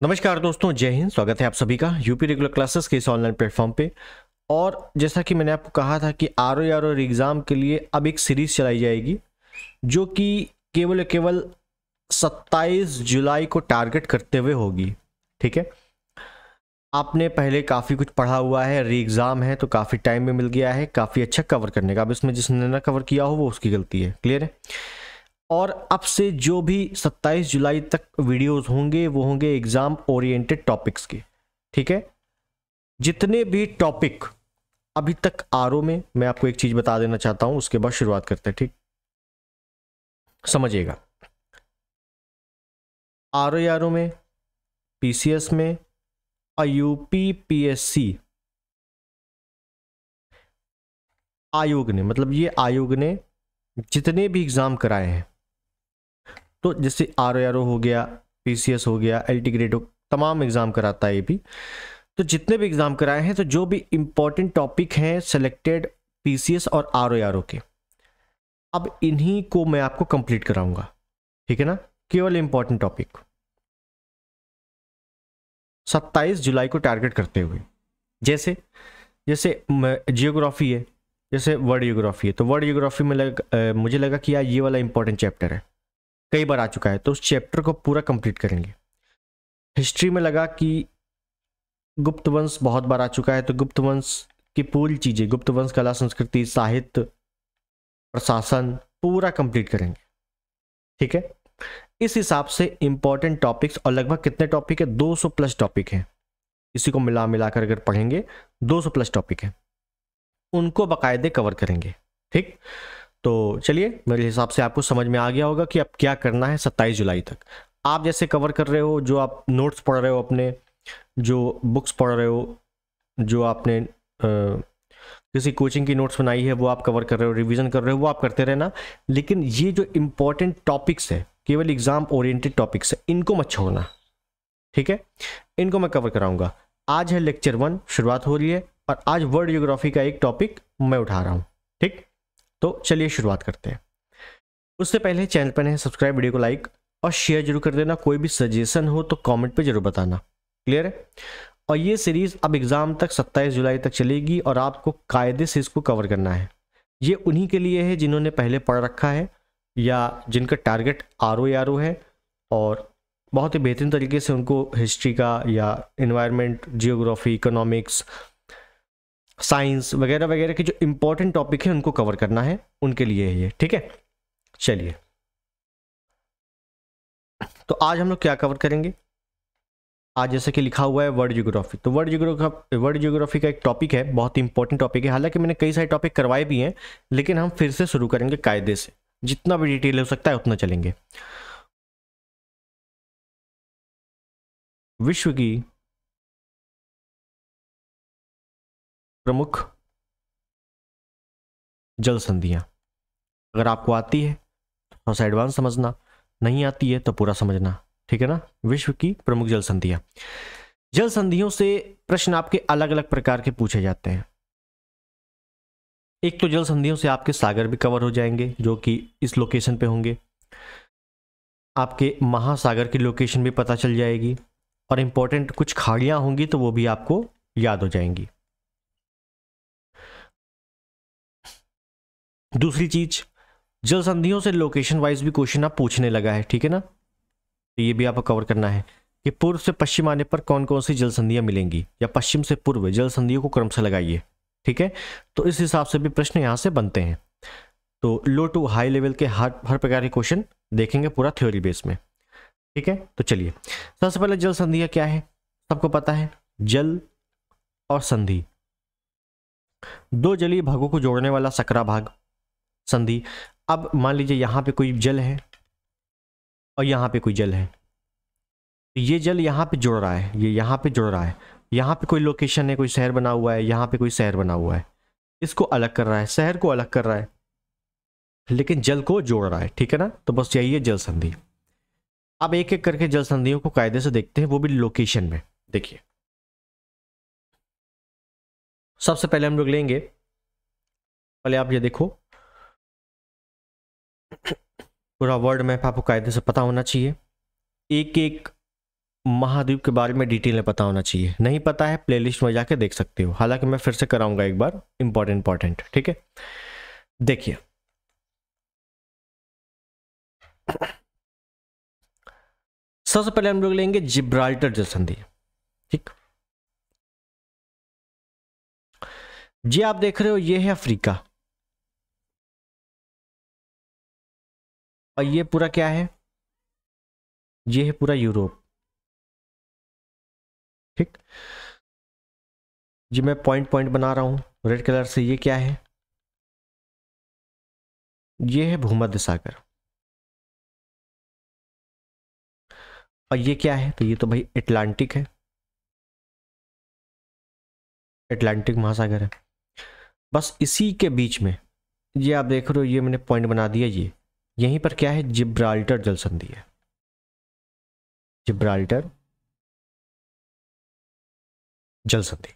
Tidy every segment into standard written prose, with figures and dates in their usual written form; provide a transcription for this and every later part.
नमस्कार दोस्तों, जय हिंद। स्वागत है आप सभी का यूपी रेगुलर क्लासेस के इस ऑनलाइन प्लेटफॉर्म पे। और जैसा कि मैंने आपको कहा था कि आर एग्ज़ाम के लिए अब एक सीरीज़ चलाई जाएगी जो कि केवल 27 जुलाई को टारगेट करते हुए होगी। ठीक है, आपने पहले काफ़ी कुछ पढ़ा हुआ है, री एग्ज़ाम है तो काफ़ी टाइम में मिल गया है काफ़ी अच्छा कवर करने का। अब इसमें जिसने ना कवर किया हो वो उसकी गलती है। क्लियर है। और अब से जो भी 27 जुलाई तक वीडियोस होंगे वो होंगे एग्जाम ओरिएंटेड टॉपिक्स के। ठीक है, जितने भी टॉपिक अभी तक आरओ में, मैं आपको एक चीज बता देना चाहता हूं, उसके बाद शुरुआत करते हैं। ठीक, समझिएगा। आरओ में, पीसीएस में और यूपी पीएससी आयोग ने, मतलब ये आयोग ने जितने भी एग्जाम कराए हैं, तो जैसे आरओ हो गया, पीसीएस हो गया, एलटी ग्रेड हो, तमाम एग्जाम कराता है ये भी। तो जितने भी एग्जाम कराए हैं, तो जो भी इंपॉर्टेंट टॉपिक हैं सिलेक्टेड पीसीएस और आरओ के, अब इन्हीं को मैं आपको कंप्लीट कराऊंगा। ठीक है ना, केवल इंपॉर्टेंट टॉपिक 27 जुलाई को टारगेट करते हुए। जैसे जैसे जियोग्राफी है, जैसे वर्ल्ड जियोग्राफी है, तो वर्ल्ड जियोग्राफी में मुझे लगा कि यार ये वाला इंपॉर्टेंट चैप्टर है, कई बार आ चुका है, तो उस चैप्टर को पूरा कंप्लीट करेंगे। हिस्ट्री में लगा कि गुप्त वंश बहुत बार आ चुका है, तो गुप्त वंश की पूरी चीजें, गुप्त वंश, कला, संस्कृति, साहित्य, प्रशासन, पूरा कंप्लीट करेंगे। ठीक है, इस हिसाब से इंपॉर्टेंट टॉपिक्स, और लगभग कितने टॉपिक है, 200 प्लस टॉपिक हैं। इसी को मिला मिलाकर अगर पढ़ेंगे 200 प्लस टॉपिक हैं, उनको बाकायदे कवर करेंगे। ठीक, तो चलिए, मेरे हिसाब से आपको समझ में आ गया होगा कि अब क्या करना है 27 जुलाई तक। आप जैसे कवर कर रहे हो, जो आप नोट्स पढ़ रहे हो, अपने जो बुक्स पढ़ रहे हो, जो आपने किसी कोचिंग की नोट्स बनाई है वो आप कवर कर रहे हो, रिवीजन कर रहे हो, वो आप करते रहना। लेकिन ये जो इंपॉर्टेंट टॉपिक्स है, केवल एग्जाम ओरिएंटेड टॉपिक्स है, इनको मत छोड़ना। ठीक है, इनको मैं कवर कराऊंगा। आज है लेक्चर 1, शुरुआत हो रही है, और आज वर्ल्ड जियोग्राफी का एक टॉपिक मैं उठा रहा हूं। ठीक, तो चलिए शुरुआत करते हैं। उससे पहले चैनल पर है सब्सक्राइब, वीडियो को लाइक और शेयर जरूर कर देना। कोई भी सजेशन हो तो कमेंट पे जरूर बताना। क्लियर है। और ये सीरीज अब एग्जाम तक 27 जुलाई तक चलेगी, और आपको कायदे से इसको कवर करना है। ये उन्हीं के लिए है जिन्होंने पहले पढ़ रखा है, या जिनका टारगेट आरओ है, और बहुत ही बेहतरीन तरीके से उनको हिस्ट्री का या इन्वायरमेंट, जियोग्राफी, इकोनॉमिक्स, साइंस वगैरह वगैरह के जो इंपॉर्टेंट टॉपिक है उनको कवर करना है, उनके लिए है ये। ठीक है, चलिए, तो आज हम लोग क्या कवर करेंगे। आज जैसे कि लिखा हुआ है वर्ल्ड जियोग्राफी, तो वर्ल्ड जियोग्राफी का एक टॉपिक है, बहुत ही इंपॉर्टेंट टॉपिक है। हालांकि मैंने कई सारे टॉपिक करवाए भी हैं, लेकिन हम फिर से शुरू करेंगे कायदे से, जितना भी डिटेल हो सकता है उतना चलेंगे। विश्व की प्रमुख जल संधियां, अगर आपको आती है तो थोड़ा सा एडवांस समझना, नहीं आती है तो पूरा समझना। ठीक है ना। विश्व की प्रमुख जल संधियां, जल संधियों से प्रश्न आपके अलग अलग प्रकार के पूछे जाते हैं। एक तो जल संधियों से आपके सागर भी कवर हो जाएंगे, जो कि इस लोकेशन पे होंगे। आपके महासागर की लोकेशन भी पता चल जाएगी, और इंपॉर्टेंट कुछ खाड़ियां होंगी तो वो भी आपको याद हो जाएंगी। दूसरी चीज, जल संधियों से लोकेशन वाइज भी क्वेश्चन आप पूछने लगा है। ठीक है ना, तो ये भी आपको कवर करना है कि पूर्व से पश्चिम आने पर कौन कौन सी जल संधियां मिलेंगी, या पश्चिम से पूर्व जल संधियों को क्रम से लगाइए। ठीक है, तो इस हिसाब से भी प्रश्न यहां से बनते हैं। तो लो टू हाई लेवल के हर प्रकार के क्वेश्चन देखेंगे पूरा थ्योरी बेस में। ठीक है, तो चलिए, सबसे पहले जल संधियां क्या है, सबको पता है। जल और संधि, दो जलीय भागों को जोड़ने वाला सकरा भाग, संधि। अब मान लीजिए यहां पे कोई जल है और यहां पे कोई जल है, तो ये जल यहां पे जुड़ रहा है, ये यहां पे जुड़ रहा है, यहां पे कोई लोकेशन है, कोई शहर बना हुआ है, यहां पे कोई शहर बना हुआ है, इसको अलग कर रहा है, शहर को अलग कर रहा है, लेकिन जल को जोड़ रहा है। ठीक है ना, तो बस यही है जल संधि। अब एक एक करके जल संधियों को कायदे से देखते हैं, वो भी लोकेशन में। देखिए, सबसे पहले हम लोग लेंगे, पहले आप ये देखो, पूरा वर्ल्ड मैप आपको कायदे से पता होना चाहिए। एक एक महाद्वीप के बारे में डिटेल में पता होना चाहिए। नहीं पता है प्लेलिस्ट में जाके देख सकते हो, हालांकि मैं फिर से कराऊंगा एक बार, इंपॉर्टेंट। ठीक है, देखिए सबसे पहले हम लोग लेंगे जिब्राल्टर जल संधि। ठीक, ये आप देख रहे हो, ये है अफ्रीका और ये पूरा क्या है, ये है पूरा यूरोप। ठीक, जी मैं पॉइंट पॉइंट बना रहा हूं रेड कलर से, ये क्या है, ये है भूमध्य सागर। और ये क्या है, तो ये तो भाई अटलांटिक है, अटलांटिक महासागर है। बस इसी के बीच में ये आप देख रहे हो, ये मैंने पॉइंट बना दिया, ये यहीं पर क्या है, जिब्राल्टर जल संधि है। जिब्राल्टर जल संधि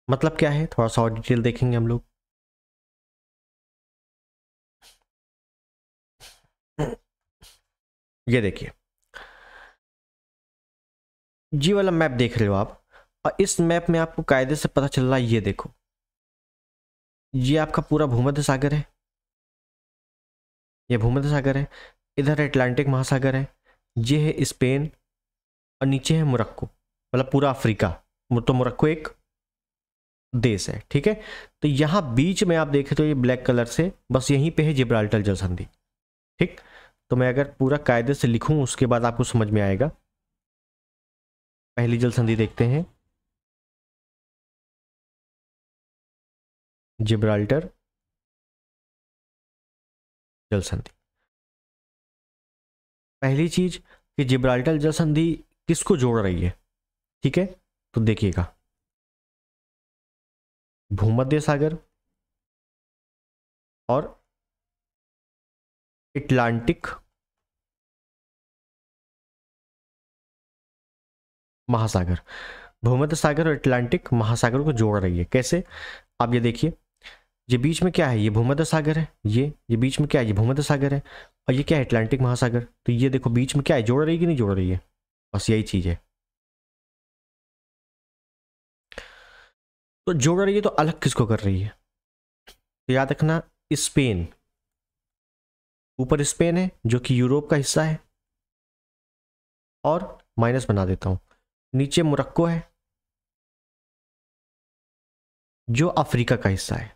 मतलब क्या है, थोड़ा सा और डिटेल देखेंगे हम लोग। ये देखिए, जी वाला मैप देख रहे हो आप, और इस मैप में आपको कायदे से पता चल रहा है, ये देखो, ये आपका पूरा भूमध्य सागर है, ये भूमध्य सागर है, इधर अटलांटिक महासागर है, ये है स्पेन, और नीचे है मोरक्को, मतलब पूरा अफ्रीका। तो मोरक्को एक देश है। ठीक है, तो यहां बीच में आप देखें तो ये ब्लैक कलर से, बस यहीं पे है जिब्राल्टर जल संधि। ठीक, तो मैं अगर पूरा कायदे से लिखूं उसके बाद आपको समझ में आएगा। पहली जल संधि देखते हैं, जिब्राल्टर जल संधि। पहली चीज कि जिब्राल्टर जल संधि किसको जोड़ रही है। ठीक है, तो देखिएगा, भूमध्य सागर और अटलांटिक महासागर, भूमध्य सागर और अटलांटिक महासागर को जोड़ रही है। कैसे, आप ये देखिए, ये बीच में क्या है, ये भूमध्य सागर है, ये बीच में क्या है, ये भूमध्य सागर है, और ये क्या है, अटलांटिक महासागर। तो ये देखो बीच में क्या है, जोड़ रही है कि नहीं जोड़ रही है, बस यही चीज है। तो जोड़ रही है तो अलग किसको कर रही है, तो याद रखना, स्पेन, ऊपर स्पेन है जो कि यूरोप का हिस्सा है, और माइनस बना देता हूं, नीचे मोरक्को है जो अफ्रीका का हिस्सा है।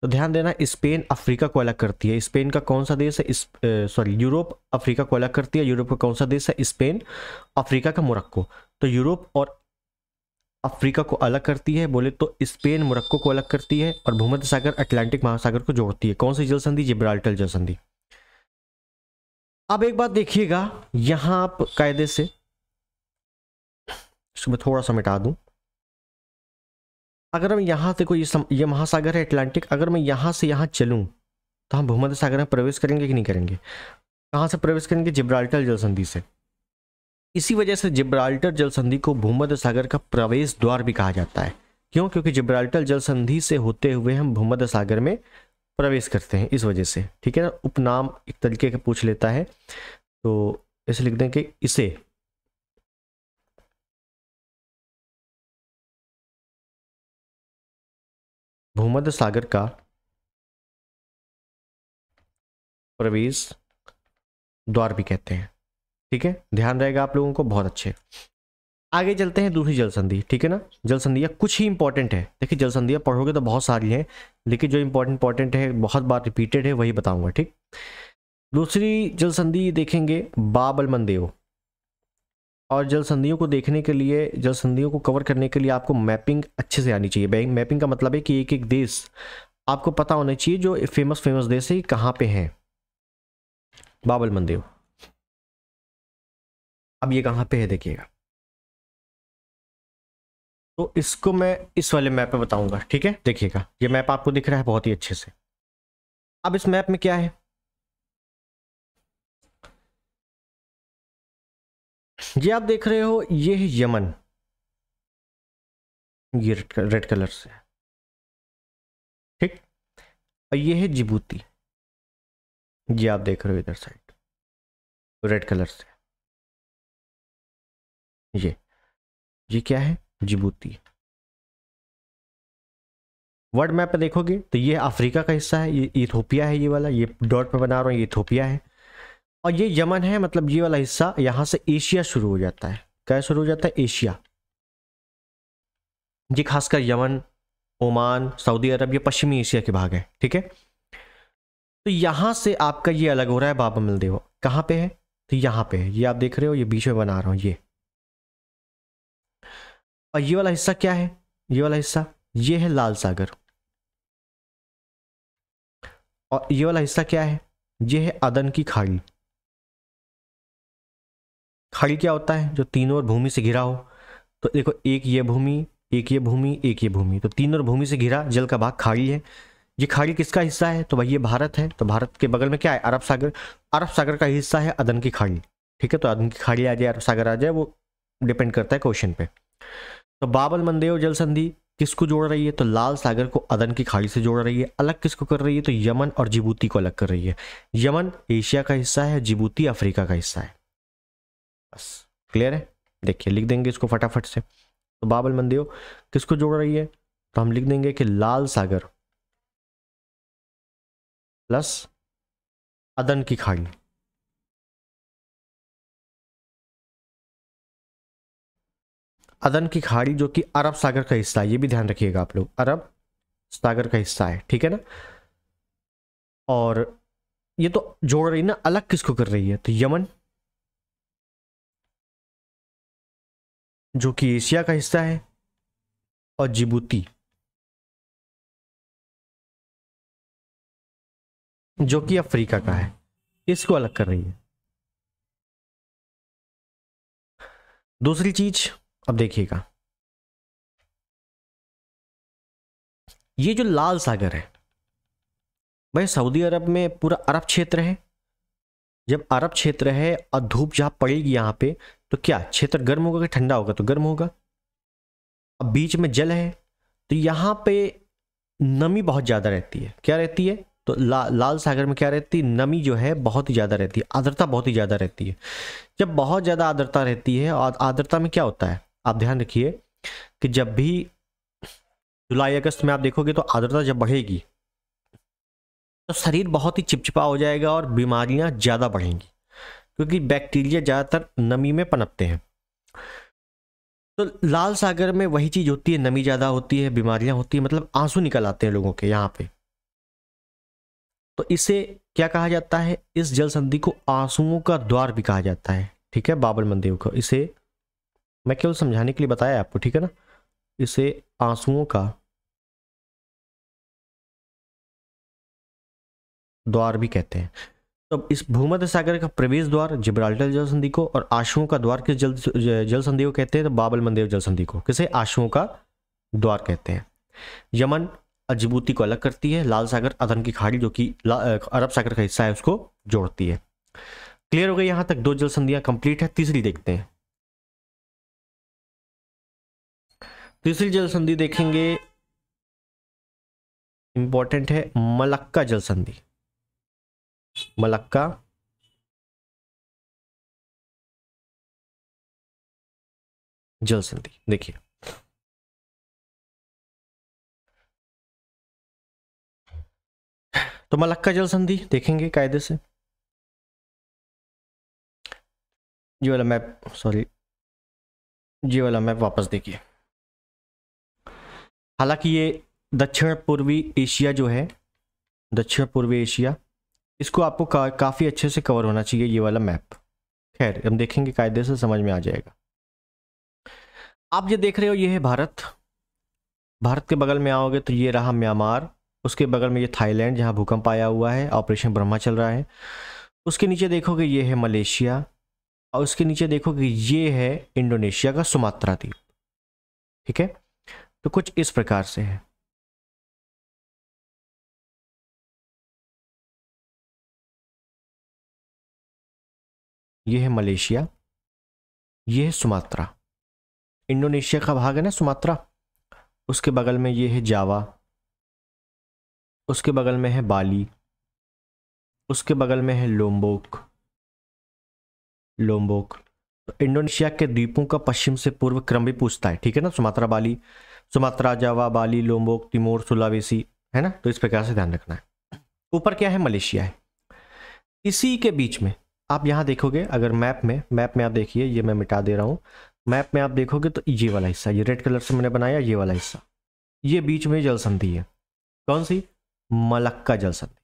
तो ध्यान देना, स्पेन अफ्रीका को अलग करती है। स्पेन का कौन सा देश है, सॉरी, यूरोप अफ्रीका को अलग करती है। यूरोप का कौन सा देश है, स्पेन, अफ्रीका का मोरक्को। तो यूरोप और अफ्रीका को अलग करती है बोले तो स्पेन मोरक्को को अलग करती है, और भूमध्य सागर अटलांटिक महासागर को जोड़ती है। कौन सी जल संधि, जिब्राल्टर जल संधि। अब एक बात देखिएगा, यहां आप कायदे से, इसको मैं थोड़ा सा मिटा दूं, अगर हम यहां से कोई ये महासागर है अटलांटिक, अगर मैं यहां से यहां चलूं तो हम भूमध्य सागर में प्रवेश करेंगे कि नहीं करेंगे। कहां से प्रवेश करेंगे, जिब्राल्टर जल संधि से। इसी वजह से जिब्राल्टर जल संधि को भूमध्य सागर का प्रवेश द्वार भी कहा जाता है। क्यों, क्योंकि जिब्राल्टर जल संधि से होते हुए हम भूमध्य सागर में प्रवेश करते हैं, इस वजह से। ठीक है ना, उपनाम एक तरीके का पूछ लेता है, तो ऐसे लिख दें कि इसे भूमध्य सागर का प्रवेश द्वार भी कहते हैं। ठीक है, ध्यान रहेगा आप लोगों को, बहुत अच्छे। आगे चलते हैं दूसरी जल संधि। ठीक है ना, जल संधियां कुछ ही इंपॉर्टेंट है। देखिए, जल संधियां पढ़ोगे तो बहुत सारी हैं, लेकिन जो इंपॉर्टेंट है, बहुत बार रिपीटेड है, वही बताऊंगा। ठीक, दूसरी जल संधि देखेंगे बाब अल मंदेव। और जल संधियों को देखने के लिए, जल संधियों को कवर करने के लिए आपको मैपिंग अच्छे से आनी चाहिए। मैपिंग का मतलब है कि एक एक देश आपको पता होना चाहिए, जो फेमस देश है कहाँ पे है। बाब अल मंदेव, अब ये कहाँ पे है देखिएगा, तो इसको मैं इस वाले मैप पे बताऊंगा। ठीक है, देखिएगा, ये मैप आपको दिख रहा है बहुत ही अच्छे से। अब इस मैप में क्या है, ये आप देख रहे हो, ये है यमन, ये रेड कलर से। ठीक, और ये है जिबूती, ये आप देख रहे हो इधर साइड। रेड कलर से। ये क्या है? जिबूती। वर्ल्ड मैप पे देखोगे तो ये अफ्रीका का हिस्सा है, ये इथोपिया है, ये वाला, ये डॉट पे बना रहा हूँ, ये इथोपिया है, और ये यमन है। मतलब ये वाला हिस्सा यहां से एशिया शुरू हो जाता है। क्या शुरू हो जाता है? एशिया। ये खासकर यमन, ओमान, सऊदी अरब, ये पश्चिमी एशिया के भाग है, ठीक है। तो यहां से आपका ये अलग हो रहा है बाब मलदेव। कहां पे है? तो यहां पे है, ये आप देख रहे हो, ये बीच में बना रहा हूं ये। और ये वाला हिस्सा क्या है? ये वाला हिस्सा ये है लाल सागर। और ये वाला हिस्सा क्या है? ये है अदन की खाड़ी। खाड़ी क्या होता है? जो तीनों ओर भूमि से घिरा हो। तो देखो, एक ये भूमि, एक ये भूमि, एक ये भूमि, तो तीनों ओर भूमि से घिरा जल का भाग खाड़ी है। ये खाड़ी किसका हिस्सा है? तो भाई ये भारत है। तो भारत के बगल में क्या है? अरब सागर। अरब सागर का हिस्सा है अदन की खाड़ी, ठीक है। तो अदन की खाड़ी आ जाए, अरब सागर आ जाए, वो डिपेंड करता है क्वेश्चन पे। तो बाबल मंदेव जल संधि किसको जोड़ रही है? तो लाल सागर को अदन की खाड़ी से जोड़ रही है। अलग किसको कर रही है? तो यमन और जिबूती को अलग कर रही है। यमन एशिया का हिस्सा है, जिबूती अफ्रीका का हिस्सा है। बस क्लियर है? देखिए लिख देंगे इसको फटाफट से। तो बाबल मंदेव किसको जोड़ रही है? तो हम लिख देंगे कि लाल सागर प्लस अदन की खाड़ी। अदन की खाड़ी जो कि अरब सागर का हिस्सा है, ये भी ध्यान रखिएगा आप लोग, अरब सागर का हिस्सा है, ठीक है ना। और ये तो जोड़ रही ना, अलग किसको कर रही है? तो यमन जो कि एशिया का हिस्सा है, और जिबूती जो कि अफ्रीका का है, इसको अलग कर रही है। दूसरी चीज अब देखिएगा, ये जो लाल सागर है भाई, सऊदी अरब में पूरा अरब क्षेत्र है। जब अरब क्षेत्र है और धूप जहां पड़ेगी यहां पे, तो क्या क्षेत्र गर्म होगा कि ठंडा होगा? तो गर्म होगा। अब बीच में जल है, तो यहां पे नमी बहुत ज्यादा रहती है। क्या रहती है? तो लाल सागर में क्या रहती है? नमी जो है बहुत ही ज्यादा रहती है, आर्द्रता बहुत ही ज्यादा रहती है। जब बहुत ज्यादा आर्द्रता रहती है, और आर्द्रता में क्या होता है आप ध्यान रखिए कि जब भी जुलाई अगस्त में आप देखोगे तो आर्द्रता जब बढ़ेगी तो शरीर बहुत ही चिपचिपा हो जाएगा और बीमारियां ज्यादा बढ़ेंगी, क्योंकि बैक्टीरिया ज्यादातर नमी में पनपते हैं। तो लाल सागर में वही चीज होती है, नमी ज्यादा होती है, बीमारियां होती है, मतलब आंसू निकल आते हैं लोगों के यहाँ पे। तो इसे क्या कहा जाता है? इस जल संधि को आंसुओं का द्वार भी कहा जाता है, ठीक है। बाबल मंदेव को, इसे मैं केवल समझाने के लिए बताया आपको, ठीक है ना। इसे आंसुओं का द्वार भी कहते हैं। तो इस भूमध्य सागर का प्रवेश द्वार जिब्राल्टर जल संधि को, और आंसुओं का द्वार किस जल संधि को कहते हैं? तो बाबल मंदेव जल संधि को किसे आंसुओं का द्वार कहते हैं। यमन और जिबूती को अलग करती है, लाल सागर अदन की खाड़ी जो कि अरब सागर का हिस्सा है उसको जोड़ती है। क्लियर हो गई यहां तक? दो जल संधियां कंप्लीट है। तीसरी देखते हैं। तीसरी जल संधि देखेंगे, इंपॉर्टेंट है, मलक्का जल संधि। मलक्का जल संधि देखिए, तो मलक्का जल संधि देखेंगे कायदे से। ये वाला मैप, सॉरी, ये वाला मैप वापस देखिए। हालांकि ये दक्षिण पूर्वी एशिया जो है, दक्षिण पूर्वी एशिया, इसको आपको काफी अच्छे से कवर होना चाहिए ये वाला मैप। खैर हम देखेंगे, कायदे से समझ में आ जाएगा। आप ये देख रहे हो, ये है भारत। भारत के बगल में आओगे तो ये रहा म्यांमार। उसके बगल में ये थाईलैंड जहां भूकंप आया हुआ है, ऑपरेशन ब्रह्मा चल रहा है। उसके नीचे देखोगे ये है मलेशिया, और उसके नीचे देखोगे ये है इंडोनेशिया का सुमात्रा द्वीप, ठीक है। तो कुछ इस प्रकार से है। ये है मलेशिया, ये है सुमात्रा, इंडोनेशिया का भाग है ना सुमात्रा। उसके बगल में ये है जावा, उसके बगल में है बाली, उसके बगल में है लोम्बोक, लोम्बोक। तो इंडोनेशिया के द्वीपों का पश्चिम से पूर्व क्रम भी पूछता है, ठीक है ना। सुमात्रा, बाली, सुमात्रा, जावा, बाली, लोम्बोक, तिमोर, सुलावेसी, है ना। तो इस प्रकार से ध्यान रखना है। ऊपर क्या है, मलेशिया है। इसी के बीच में आप यहाँ देखोगे, अगर मैप में आप देखिए, ये मैं मिटा दे रहा हूँ। मैप में आप देखोगे तो ये वाला हिस्सा, ये रेड कलर से मैंने बनाया, ये वाला हिस्सा, ये बीच में जल संधि है। कौन सी, मलक्का जल संधि,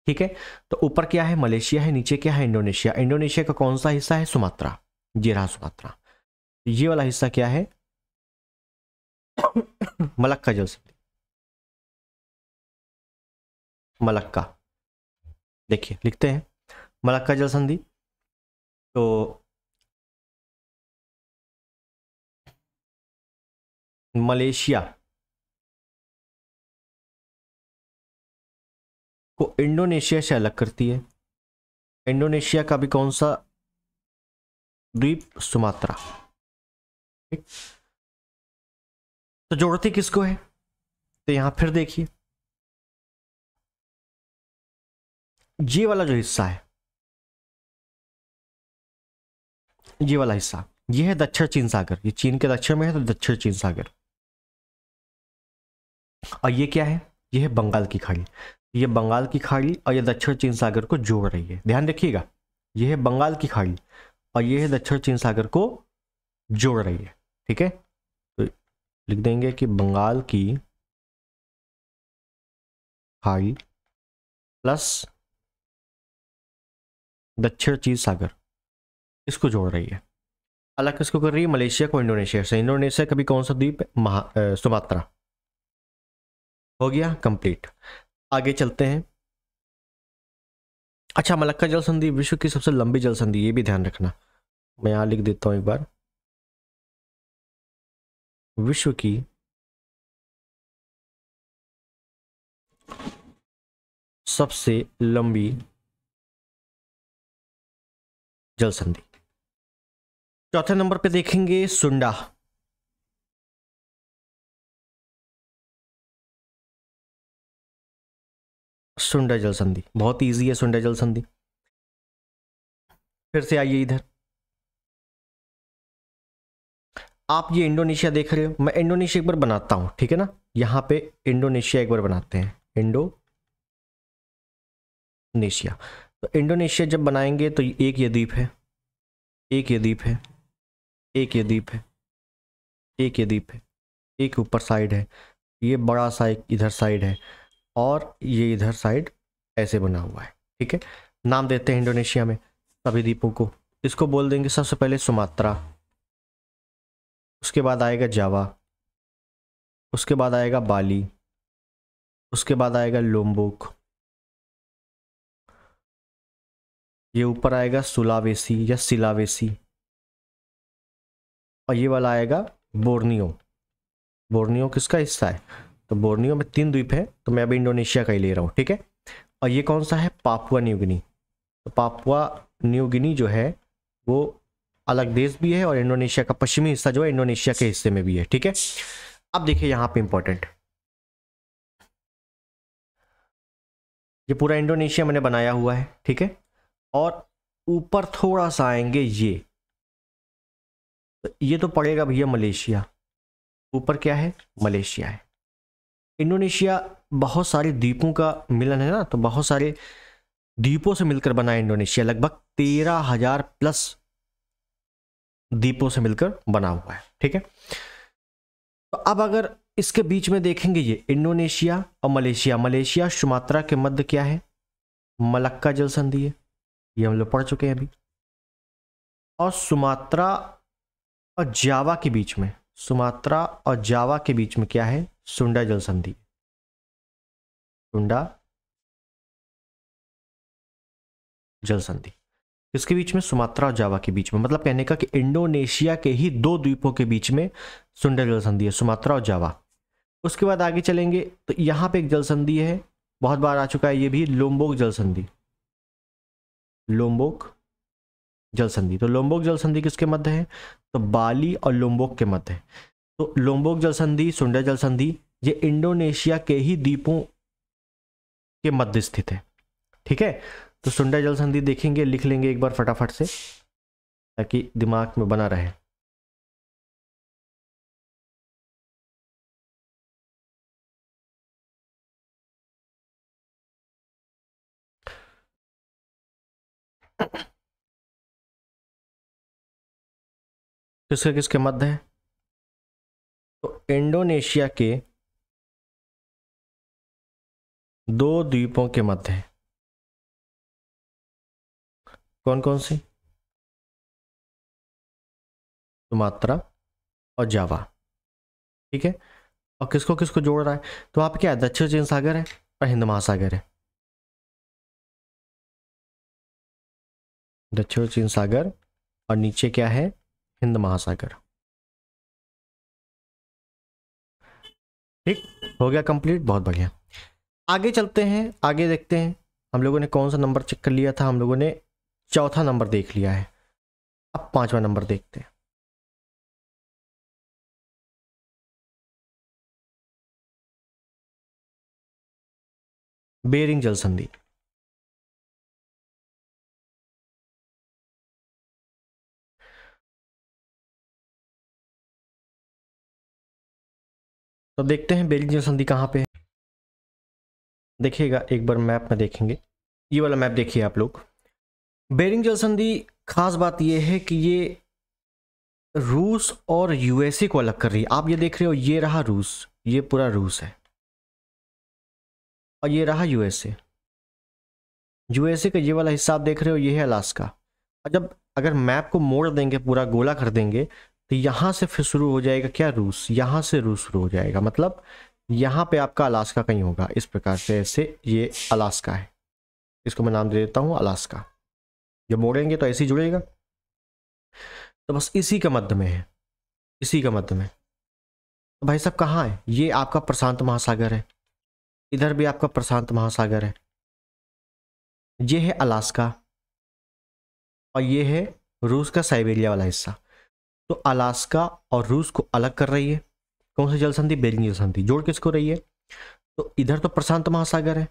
ठीक है। तो ऊपर क्या है, मलेशिया है, नीचे क्या है, इंडोनेशिया। इंडोनेशिया का कौन सा हिस्सा है, सुमात्रा, ये रहा सुमात्रा। ये वाला हिस्सा क्या है, मलक्का जल संधि, मलक्का। देखिए लिखते हैं मलक्का जल संधि। तो मलेशिया को इंडोनेशिया से अलग करती है। इंडोनेशिया का भी कौन सा द्वीप, सुमात्रा, ठीक। तो जोड़ती किसको है, तो यहां फिर देखिए, ये वाला जो हिस्सा है, ये वाला हिस्सा, ये है दक्षिण चीन सागर। ये चीन के दक्षिण में है, तो दक्षिण चीन सागर। और ये क्या है, ये है बंगाल की खाड़ी। ये बंगाल की खाड़ी और ये दक्षिण चीन सागर को जोड़ रही है, ध्यान रखिएगा। ये है बंगाल की खाड़ी और ये है दक्षिण चीन सागर को जोड़ रही है, ठीक है। तो लिख देंगे कि बंगाल की खाड़ी प्लस दक्षिण चीन सागर, इसको जोड़ रही है। अलग किसको कर रही है, मलेशिया को इंडोनेशिया से। इंडोनेशिया का भी कौन सा द्वीप है, सुमात्रा। हो गया कंप्लीट। आगे चलते हैं। अच्छा, मलक्का जल संधि विश्व की सबसे लंबी जल संधि, ये भी ध्यान रखना। मैं यहां लिख देता हूं एक बार, विश्व की सबसे लंबी जल संधि। चौथे नंबर पे देखेंगे सुंडा। सुंडा जल संधि बहुत इजी है, सुंडा जल संधि। फिर से आइए इधर, आप ये इंडोनेशिया देख रहे हो, मैं इंडोनेशिया एक बार बनाता हूं, ठीक है ना। यहां पे इंडोनेशिया एक बार बनाते हैं, इंडोनेशिया। तो इंडोनेशिया जब बनाएंगे तो एक ये द्वीप है, एक ये द्वीप है, एक ये द्वीप है, एक ये द्वीप है, एक ऊपर साइड है, ये बड़ा सा एक इधर साइड है, और ये इधर साइड ऐसे बना हुआ है, ठीक है। नाम देते हैं इंडोनेशिया में सभी द्वीपों को। इसको बोल देंगे सबसे पहले सुमात्रा, उसके बाद आएगा जावा, उसके बाद आएगा बाली, उसके बाद आएगा लोम्बोक, ये ऊपर आएगा सुलावेसी या सिलावेसी, और ये वाला आएगा बोर्नियो। बोर्नियो किसका हिस्सा है, तो बोर्नियो में 3 द्वीप है, तो मैं अभी इंडोनेशिया का ही ले रहा हूँ, ठीक है। और ये कौन सा है, पापुआ न्यू गिनी। तो पापुआ न्यू गिनी जो है वो अलग देश भी है, और इंडोनेशिया का पश्चिमी हिस्सा जो है इंडोनेशिया के हिस्से में भी है, ठीक है। अब देखिए यहाँ पे इंपॉर्टेंट, ये पूरा इंडोनेशिया मैंने बनाया हुआ है, ठीक है। और ऊपर थोड़ा सा आएंगे ये तो पड़ेगा भैया मलेशिया। ऊपर क्या है, मलेशिया है। इंडोनेशिया बहुत सारे द्वीपों का मिलन है ना, तो बहुत सारे द्वीपों से मिलकर बना है इंडोनेशिया। लगभग 13,000 प्लस द्वीपों से मिलकर बना हुआ है, ठीक है। तो अब अगर इसके बीच में देखेंगे, ये इंडोनेशिया और मलेशिया, मलेशिया सुमात्रा के मध्य क्या है, मलक्का जल संधि है, ये हम लोग पढ़ चुके हैं अभी। और सुमात्रा और जावा के बीच में, सुमात्रा और जावा के बीच में क्या है, सुंडा जल संधि, सुंडा जल संधि। इसके बीच में, सुमात्रा और जावा के बीच में, मतलब कहने का कि इंडोनेशिया के ही 2 द्वीपों के बीच में सुंडा जल संधि है, सुमात्रा और जावा। उसके बाद आगे चलेंगे तो यहां पे एक जल संधि है, बहुत बार आ चुका है ये भी, लोम्बोक जल संधि, लोम्बोक जल संधि। तो लोम्बोक जल संधि किसके मध्य है, तो बाली और लोम्बोक के मध्य है। तो लोम्बोक जल संधि, सुंडा जल संधि, ये इंडोनेशिया के ही द्वीपों के मध्य स्थित है, ठीक है। तो सुंडा जल संधि देखेंगे, लिख लेंगे एक बार फटाफट से ताकि दिमाग में बना रहे। किसके किसके मध्य है? तो इंडोनेशिया के दो द्वीपों के मध्य है। कौन कौन सी? सुमात्रा और जावा। ठीक है, और किसको किसको जोड़ रहा है? तो आप क्या है, दक्षिण चीन सागर है और हिंद महासागर है। दक्षिण चीन सागर और नीचे क्या है? हिंद महासागर। ठीक, हो गया कंप्लीट, बहुत बढ़िया। आगे चलते हैं, आगे देखते हैं हम लोगों ने कौन सा नंबर चेक कर लिया था। हम लोगों ने चौथा नंबर देख लिया है, अब पांचवा नंबर देखते हैं। बेरिंग जल संधि। तो देखते हैं बेरिंग जल संधि कहाँ पे है। देखिएगा एक बार मैप में देखेंगे, ये वाला मैप देखिए आप लोग। बेरिंग जल संधि खास बात ये है कि ये रूस और यूएसए को अलग कर रही है। आप ये देख रहे हो, ये रहा रूस, ये पूरा रूस है, और ये रहा यूएसए। यूएसए का ये वाला हिस्सा आप देख रहे हो, ये है अलास्का। और जब अगर मैप को मोड़ देंगे, पूरा गोला कर देंगे, तो यहाँ से फिर शुरू हो जाएगा क्या? रूस। यहाँ से रूस शुरू हो जाएगा, मतलब यहाँ पे आपका अलास्का कहीं होगा इस प्रकार से। ऐसे ये अलास्का है, इसको मैं नाम दे देता हूँ अलास्का। जब मोड़ेंगे तो ऐसे ही जुड़ेगा। तो बस इसी का मध्य में है, इसी का मध्य में। तो भाई साहब कहाँ है? ये आपका प्रशांत महासागर है, इधर भी आपका प्रशांत महासागर है, ये है अलास्का, और ये है रूस का साइबेरिया वाला हिस्सा। तो अलास्का और रूस को अलग कर रही है कौन सी जल संधि? बेरिंग जल संधि। जोड़ किसको रही है? तो इधर तो प्रशांत महासागर है,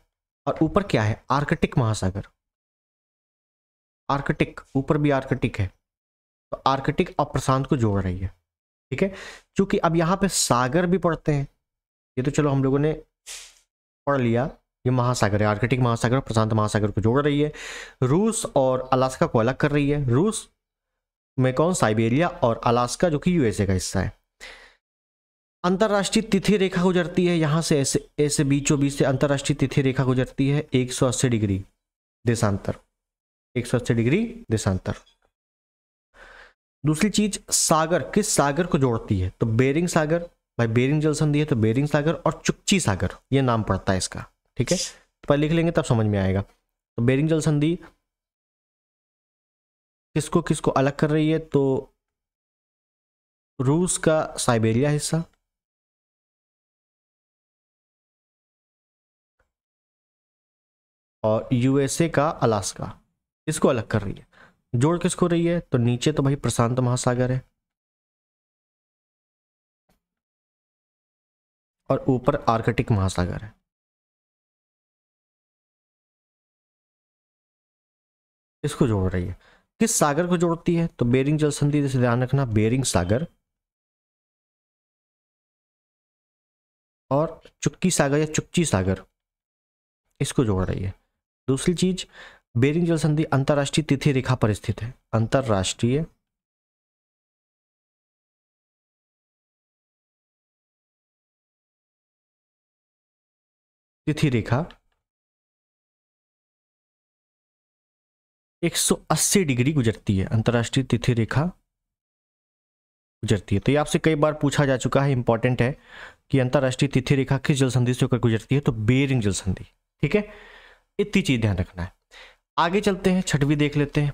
और ऊपर क्या है? आर्कटिक महासागर। आर्कटिक, ऊपर भी आर्कटिक है, तो आर्कटिक और प्रशांत को जोड़ रही है। ठीक है, क्योंकि अब यहाँ पे सागर भी पढ़ते हैं, ये तो चलो हम लोगों ने पढ़ लिया, ये महासागर है, आर्कटिक महासागर और प्रशांत महासागर को जोड़ रही है। रूस और अलास्का को अलग कर रही है। रूस में कौन? साइबेरिया, और अलास्का जो कि यूएसए का हिस्सा है। अंतरराष्ट्रीय तिथि रेखा गुजरती है यहाँ से, ऐसे ऐसे बीचों बीच से अंतरराष्ट्रीय तिथि रेखा गुजरती है 180 डिग्री देशांतर, 180 डिग्री देशांतर। दूसरी चीज, सागर किस सागर को जोड़ती है? तो बेरिंग सागर। भाई बेरिंग जल संधि है तो बेरिंग सागर और चुक्ची सागर, ये नाम पड़ता है इसका। ठीक है, तो पहले लिख लेंगे तब समझ में आएगा। तो बेरिंग जल संधि किसको किसको अलग कर रही है? तो रूस का साइबेरिया हिस्सा, और यूएसए का अलास्का, इसको अलग कर रही है। जोड़ किसको रही है? तो नीचे तो भाई प्रशांत महासागर है, और ऊपर आर्कटिक महासागर है। इसको जोड़ रही है। किस सागर को जोड़ती है? तो बेरिंग जल संधि, जैसे ध्यान रखना, बेरिंग सागर और चुक्की सागर या चुक्ची सागर, इसको जोड़ रही है। दूसरी चीज, बेरिंग जल संधि अंतरराष्ट्रीय तिथि रेखा पर स्थित है। अंतरराष्ट्रीय तिथि रेखा 180 डिग्री गुजरती है, अंतरराष्ट्रीय तिथि रेखा गुजरती है। तो ये आपसे कई बार पूछा जा चुका है, इंपॉर्टेंट है कि अंतरराष्ट्रीय तिथि रेखा किस जल संधि से होकर गुजरती है? तो बेरिंग जल संधि। ठीक है, इतनी चीज ध्यान रखना है। आगे चलते हैं, छठवीं देख लेते हैं।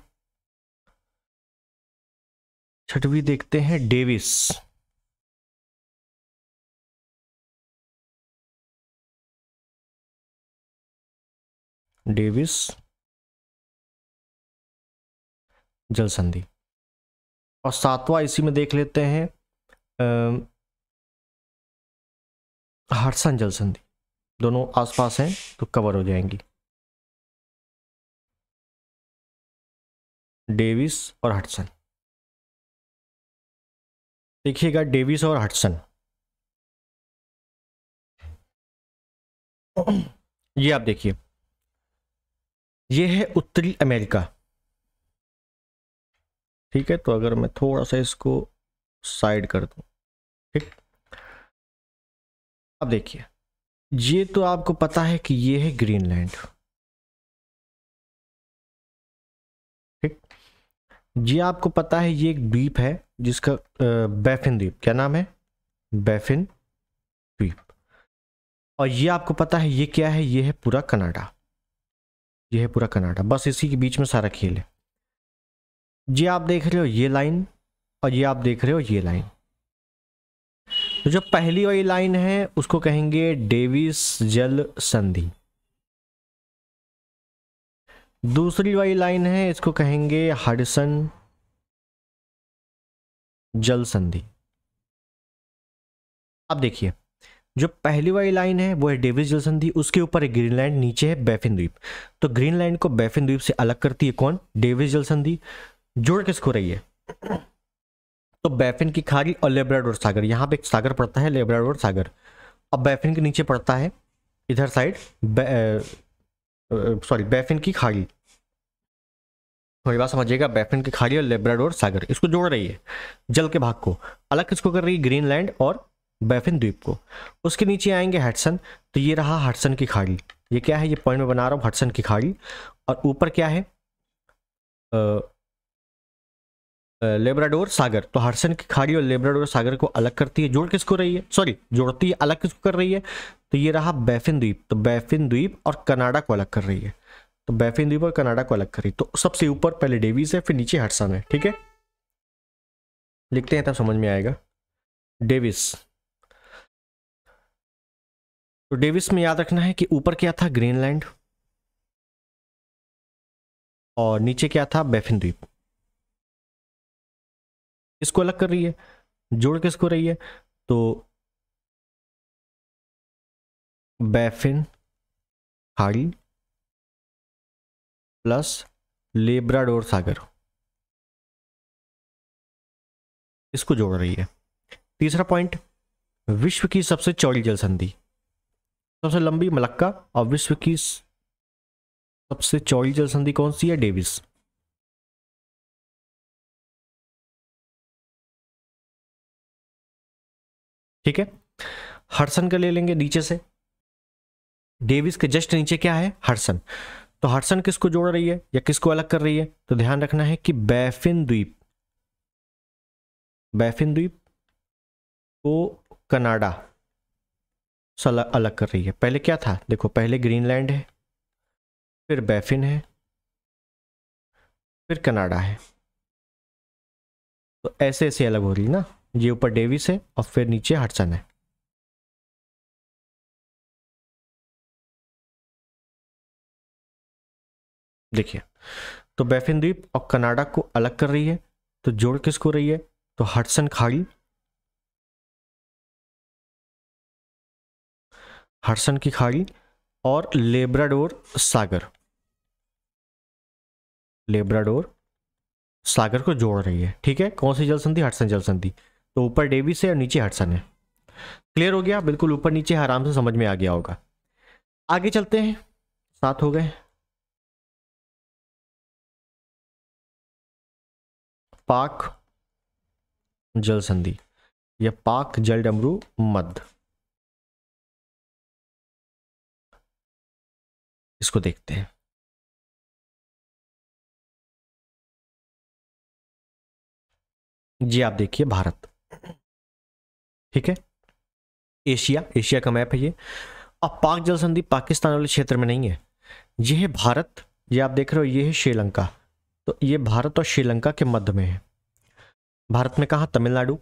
छठवीं देखते हैं डेविस। डेविस जल संधि। और सातवां इसी में देख लेते हैं हडसन जल संधि। दोनों आसपास हैं तो कवर हो जाएंगी। डेविस और हडसन। देखिएगा डेविस और हडसन, ये आप देखिए, ये है उत्तरी अमेरिका। ठीक है, तो अगर मैं थोड़ा सा इसको साइड कर दूं, ठीक, अब देखिए, ये तो आपको पता है कि ये है ग्रीनलैंड। ठीक, ये आपको पता है ये एक द्वीप है जिसका बैफिन द्वीप, क्या नाम है, बैफिन द्वीप। और ये आपको पता है ये क्या है, ये है पूरा कनाडा, ये है पूरा कनाडा, बस इसी के बीच में सारा खेल है। ये आप देख रहे हो ये लाइन, और ये आप देख रहे हो ये लाइन। तो जो पहली वाली लाइन है उसको कहेंगे डेविस जल संधि, दूसरी वाली लाइन है इसको कहेंगे हडसन जल संधि। अब देखिए, जो पहली वाली लाइन है वो है डेविस जल संधि, उसके ऊपर है ग्रीनलैंड, नीचे है बैफिन द्वीप। तो ग्रीनलैंड को बैफिन द्वीप से अलग करती है कौन, डेविस जल संधि। जोड़ किसको रही है, तो बैफिन की खाड़ी और लेब्राडोर सागर, यहाँ पे एक सागर पड़ता है लेब्राडोर सागर। अब बैफिन के नीचे पड़ता है इधर साइड सॉरी बैफिन की खाड़ी, थोड़ी बात समझिएगा, बैफिन की खाड़ी और लेब्राडोर सागर, इसको जोड़ रही है जल के भाग को, अलग किसको कर रही है, ग्रीनलैंड और बैफिन द्वीप को। उसके नीचे आएंगे हडसन, तो ये रहा हडसन की खाड़ी, ये क्या है, ये पॉइंट में बना रहा हूँ हडसन की खाड़ी। और ऊपर क्या है, लेब्राडोर सागर। तो हडसन की खाड़ी और लेब्राडोर सागर को अलग करती है, जोड़ किसको रही है, सॉरी जोड़ती है, अलग किसको कर रही है, तो ये रहा बैफिन द्वीप। तो बैफिन द्वीप और कनाडा को अलग कर रही है, तो बैफिन द्वीप और कनाडा को अलग करी। तो सबसे ऊपर पहले डेविस है, फिर नीचे हडसन है। ठीक है, लिखते हैं तब समझ में आएगा। डेविस, तो डेविस में याद रखना है कि ऊपर क्या था, ग्रीनलैंड, और नीचे क्या था, बैफिन द्वीप। इसको अलग कर रही है, जोड़ किसको रही है, तो बैफिन खाड़ी प्लस लेब्राडोर सागर, इसको जोड़ रही है। तीसरा पॉइंट, विश्व की सबसे चौड़ी जल संधि, सबसे लंबी मलक्का, और विश्व की सबसे चौड़ी जल संधि कौन सी है, डेविस। ठीक है, हडसन का ले लेंगे नीचे से, डेविस के जस्ट नीचे क्या है, हडसन। तो हडसन किसको जोड़ रही है या किसको अलग कर रही है, तो ध्यान रखना है कि बैफिन द्वीप, बैफिन द्वीप को कनाडा से अलग कर रही है। पहले क्या था, देखो पहले ग्रीनलैंड है, फिर बैफिन है, फिर कनाडा है, तो ऐसे ऐसे अलग हो रही है ना, ये ऊपर डेविस है और फिर नीचे हडसन है। देखिए, तो बैफिन द्वीप और कनाडा को अलग कर रही है, तो जोड़ किसको रही है, तो हडसन खाड़ी, हडसन की खाड़ी और लेब्राडोर सागर, लेब्राडोर सागर को जोड़ रही है। ठीक है, कौन सी जल संधि, हडसन जल संधि। तो ऊपर डेविस है और नीचे हडसन है। क्लियर हो गया, बिल्कुल ऊपर नीचे आराम से समझ में आ गया होगा। आगे चलते हैं, 7 हो गए। पाक जल संधि या पाक जल डमरू मध्य, इसको देखते हैं। जी आप देखिए भारत, ठीक है, एशिया, एशिया का मैप है ये। अब पाक जल संधि पाकिस्तान वाले क्षेत्र में नहीं है, ये है भारत, ये आप देख रहे हो, ये है श्रीलंका। तो ये भारत और श्रीलंका के मध्य में है। भारत में कहा, तमिलनाडु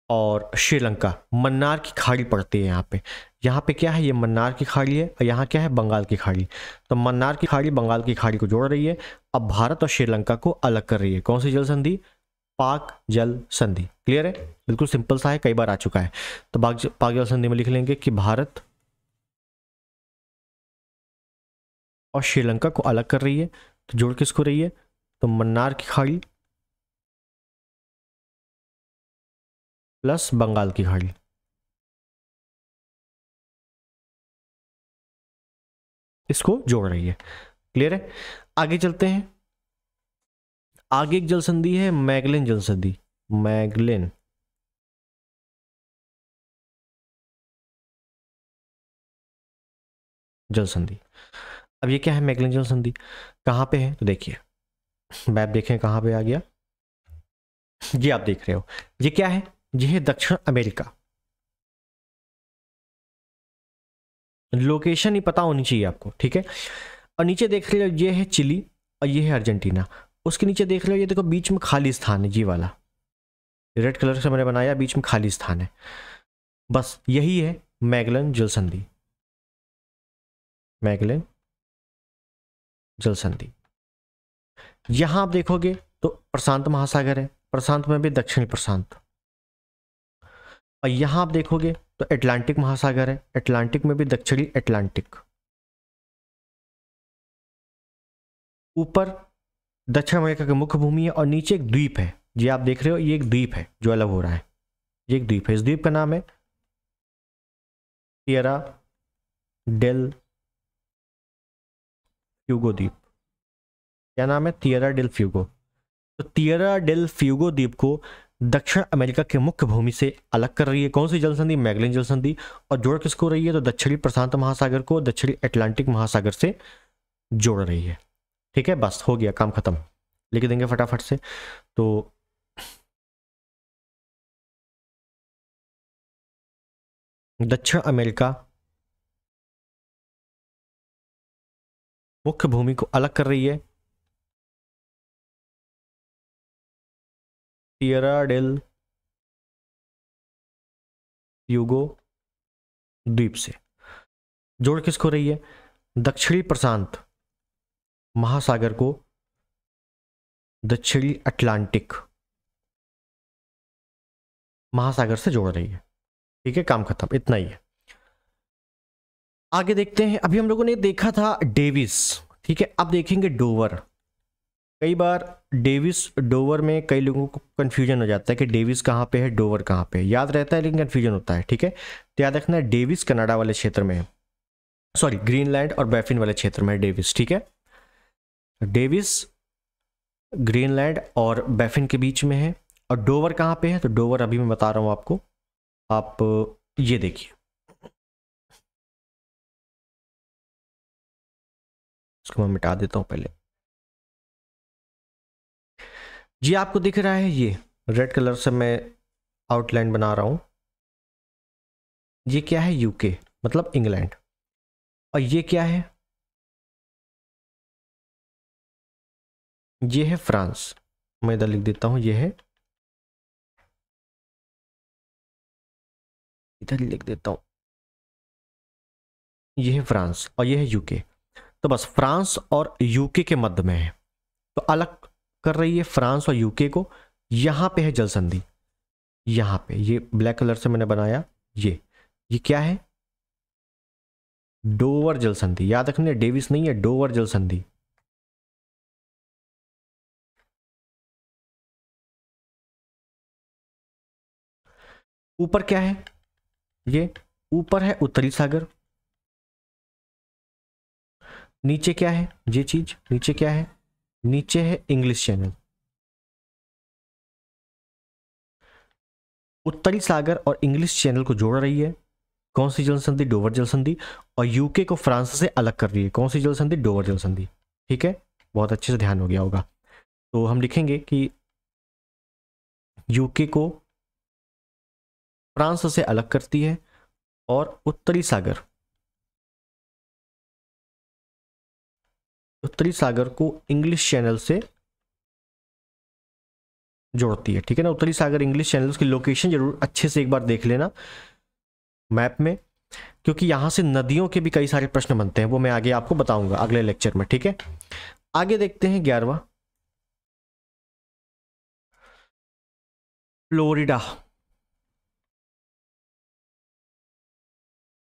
और श्रीलंका, मन्नार की खाड़ी पड़ती है यहाँ पे। यहाँ पे क्या है, ये मन्नार की खाड़ी है, और यहाँ क्या है, बंगाल की खाड़ी। तो मन्नार की खाड़ी बंगाल की खाड़ी को जोड़ रही है। अब भारत और श्रीलंका को अलग कर रही है, कौन सी जल संधि, पाक जल संधि। क्लियर है, बिल्कुल सिंपल सा है, कई बार आ चुका है। तो पाक जल संधि में लिख लेंगे कि भारत और श्रीलंका को अलग कर रही है, तो जोड़ किसको रही है, तो मन्नार की खाड़ी प्लस बंगाल की खाड़ी, इसको जोड़ रही है। क्लियर है? आगे चलते हैं। आगे एक जल संधि है मैगलन जल संधि, मैगलन जल संधि। अब ये क्या है मैगलन जल संधि, कहाँ पे है? तो देखिए मैप देखें कहाँ पे आ गया, ये आप देख रहे हो। ये क्या है? ये है दक्षिण अमेरिका। लोकेशन ही पता होनी चाहिए आपको, ठीक है। और नीचे देख रहे हो ये है चिली और ये है अर्जेंटीना। उसके नीचे देख रहे हो ये देखो बीच में खाली स्थान है, जी वाला रेड कलर से मैंने बनाया, बीच में खाली स्थान है। बस यही है मैगलन जल संधि, मैगलन जल संधि। यहां आप देखोगे तो प्रशांत महासागर है, प्रशांत में भी दक्षिणी प्रशांत। और यहां आप देखोगे तो अटलांटिक महासागर है, अटलांटिक में भी दक्षिणी अटलांटिक। ऊपर दक्षिण अमेरिका की मुख्य भूमि है और नीचे एक द्वीप है, ये आप देख रहे हो, ये एक द्वीप है जो अलग हो रहा है, ये एक द्वीप है। इस द्वीप का नाम है टिएरा डेल फ्यूगो द्वीप। क्या नाम है? Tierra del Fuego. तो टिएरा डेल फ्यूगो द्वीप को दक्षिण अमेरिका के मुख्य भूमि से अलग कर रही है कौन सी जल संधि? मैगलन जल संधि। और जोड़ किसको रही है? तो दक्षिणी प्रशांत महासागर को दक्षिणी अटलांटिक महासागर से जोड़ रही है। ठीक है, बस हो गया, काम खत्म। लिख देंगे फटाफट से। तो दक्षिण अमेरिका मुख्य भूमि को अलग कर रही है टिएरा डेल फ्यूगो द्वीप से। जोड़ किसको रही है? दक्षिणी प्रशांत महासागर को दक्षिणी अटलांटिक महासागर से जोड़ रही है। ठीक है, काम खत्म, इतना ही है। आगे देखते हैं। अभी हम लोगों ने देखा था डेविस, ठीक है। अब देखेंगे डोवर। कई बार डेविस डोवर में कई लोगों को कंफ्यूजन हो जाता है कि डेविस कहाँ पे है, डोवर कहाँ पे है। याद रहता है लेकिन कंफ्यूजन होता है, ठीक है। तो याद रखना है डेविस कनाडा वाले क्षेत्र में है, सॉरी ग्रीनलैंड और बैफिन वाले क्षेत्र में है डेविस, ठीक है। डेविस ग्रीनलैंड और बैफिन के बीच में है। और डोवर कहाँ पे है? तो डोवर अभी मैं बता रहा हूँ आपको, आप ये देखिए, इसको मैं मिटा देता हूँ पहले। जी आपको दिख रहा है, ये रेड कलर से मैं आउटलाइन बना रहा हूँ। ये क्या है? यूके मतलब इंग्लैंड। और ये क्या है? ये है फ्रांस। मैं इधर लिख देता हूँ, ये है, इधर लिख देता हूँ, ये है फ्रांस और ये है यूके। तो बस फ्रांस और यूके के मध्य में है, तो अलग कर रही है फ्रांस और यूके को। यहां पे है जल संधि, यहां पे ये ब्लैक कलर से मैंने बनाया। ये क्या है? डोवर जल संधि। याद रखना डेविस नहीं है, डोवर जल संधि। ऊपर क्या है? ये ऊपर है उत्तरी सागर। नीचे क्या है? ये चीज नीचे क्या है? नीचे है इंग्लिश चैनल। उत्तरी सागर और इंग्लिश चैनल को जोड़ रही है कौन सी जल संधि? डोवर जल संधि। और यूके को फ्रांस से अलग कर रही है कौन सी जल संधि? डोवर जल संधि। ठीक है, बहुत अच्छे से ध्यान हो गया होगा। तो हम लिखेंगे कि यूके को फ्रांस से अलग करती है और उत्तरी सागर को इंग्लिश चैनल से जोड़ती है। ठीक है ना, उत्तरी सागर इंग्लिश चैनल की लोकेशन जरूर अच्छे से एक बार देख लेना मैप में, क्योंकि यहां से नदियों के भी कई सारे प्रश्न बनते हैं, वो मैं आगे आपको बताऊंगा अगले लेक्चर में। ठीक है, आगे देखते हैं 11वां, फ्लोरिडा।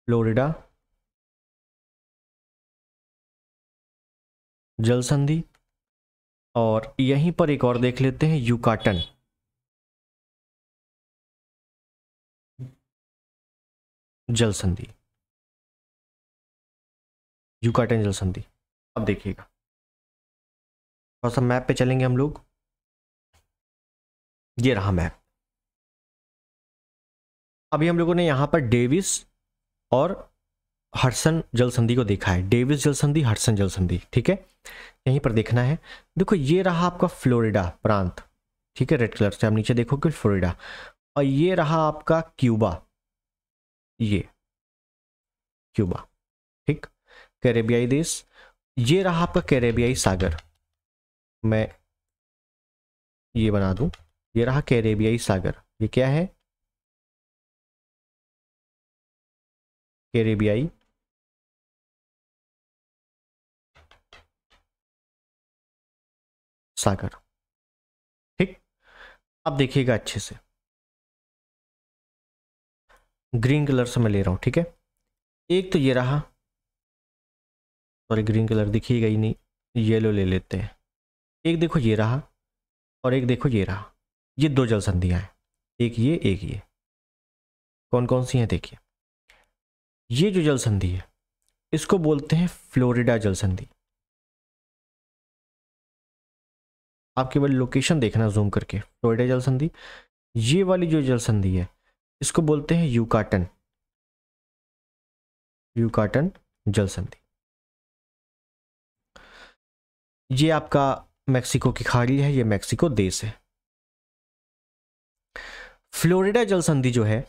फ्लोरिडा जल संधि और यहीं पर एक और देख लेते हैं, युकाटन जल संधि, युकाटन जल संधि। अब देखिएगा, थोड़ा सा मैप पे चलेंगे हम लोग। ये रहा मैप। अभी हम लोगों ने यहां पर डेविस और हडसन जल संधि को देखा है, डेविस जल संधि, हडसन जल संधि, ठीक है, यहीं पर देखना है। देखो ये रहा आपका फ्लोरिडा प्रांत, ठीक है, रेड कलर से आप नीचे देखोगे फ्लोरिडा, और ये रहा आपका क्यूबा, ये क्यूबा, ठीक, कैरेबियाई देश। ये रहा आपका कैरेबियाई सागर, मैं ये बना दूं, ये रहा कैरेबियाई सागर। ये क्या है? कैरेबियाई सागर, ठीक। अब देखिएगा अच्छे से, ग्रीन कलर से मैं ले रहा हूं, ठीक है। एक तो ये रहा, सॉरी ग्रीन कलर दिखिएगा ही नहीं, येलो ले लेते हैं। एक देखो ये रहा, और एक देखो ये रहा, ये दो जल संधियां हैं, एक ये एक ये। कौन कौन सी हैं देखिए, ये जो जल संधि है इसको बोलते हैं फ्लोरिडा जल संधि। आप केवल लोकेशन देखना जूम करके, फ्लोरिडा जल संधि। ये वाली जो जल संधि है इसको बोलते हैं युकाटन, युकाटन जल संधि। ये आपका मैक्सिको की खाड़ी है, ये मैक्सिको देश है। फ्लोरिडा जल संधि जो है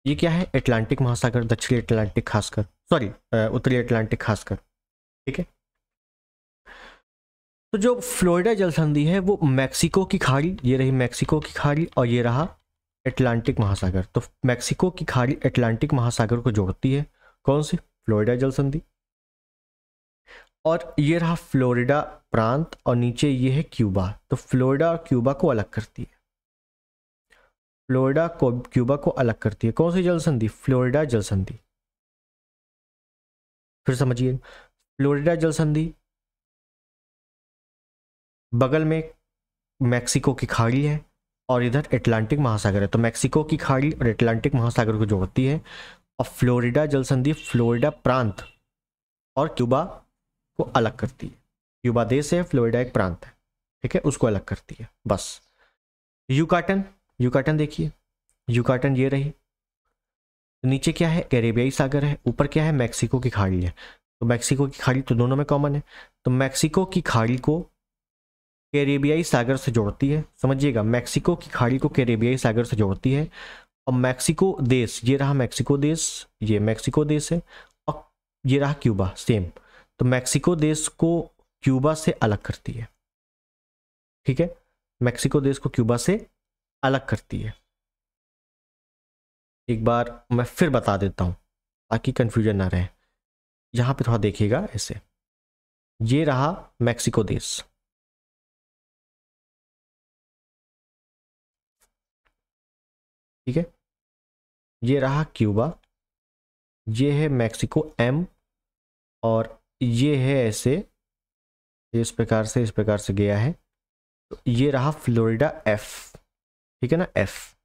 ये क्या है? अटलांटिक महासागर, दक्षिणी अटलांटिक खासकर, सॉरी उत्तरी अटलांटिक खासकर, ठीक है। तो जो फ्लोरिडा जल संधि है वो मैक्सिको की खाड़ी, ये रही मैक्सिको की खाड़ी, और ये रहा अटलांटिक महासागर। तो मैक्सिको की खाड़ी अटलांटिक महासागर को जोड़ती है, कौन सी? फ्लोरिडा जल संधि। और ये रहा फ्लोरिडा प्रांत, और नीचे ये है क्यूबा। तो फ्लोरिडा और क्यूबा को अलग करती है, फ्लोरिडा को क्यूबा को अलग करती है कौन सी जल संधि? फ्लोरिडा जल संधि। फिर समझिए, फ्लोरिडा जल संधि, बगल में मैक्सिको की खाड़ी है और इधर अटलांटिक महासागर है, तो मैक्सिको की खाड़ी और अटलांटिक महासागर को जोड़ती है। और फ्लोरिडा जल संधि फ्लोरिडा प्रांत और क्यूबा को अलग करती है। क्यूबा देश है, फ्लोरिडा एक प्रांत है, ठीक है, उसको अलग करती है, बस। युकाटन, युकाटन देखिए, युकाटन ये रही, नीचे क्या है? कैरेबियाई सागर है, ऊपर क्या है? मैक्सिको की खाड़ी है। तो मैक्सिको की खाड़ी तो दोनों में कॉमन है, तो मैक्सिको की खाड़ी को कैरेबियाई सागर से जोड़ती है, समझिएगा, मैक्सिको की खाड़ी को कैरेबियाई सागर से जोड़ती है। और मैक्सिको देश, ये रहा मैक्सिको देश, ये मैक्सिको देश है, और ये रहा क्यूबा, सेम। तो मैक्सिको देश को क्यूबा से अलग करती है, ठीक है, मैक्सिको देश को क्यूबा से अलग करती है। एक बार मैं फिर बता देता हूं ताकि कंफ्यूजन ना रहे। यहां पे थोड़ा देखिएगा ऐसे, ये रहा मैक्सिको देश, ठीक है, ये रहा क्यूबा, ये है मैक्सिको एम, और ये है ऐसे, इस प्रकार से गया है। तो ये रहा फ्लोरिडा एफ, ठीक है ना, एफ।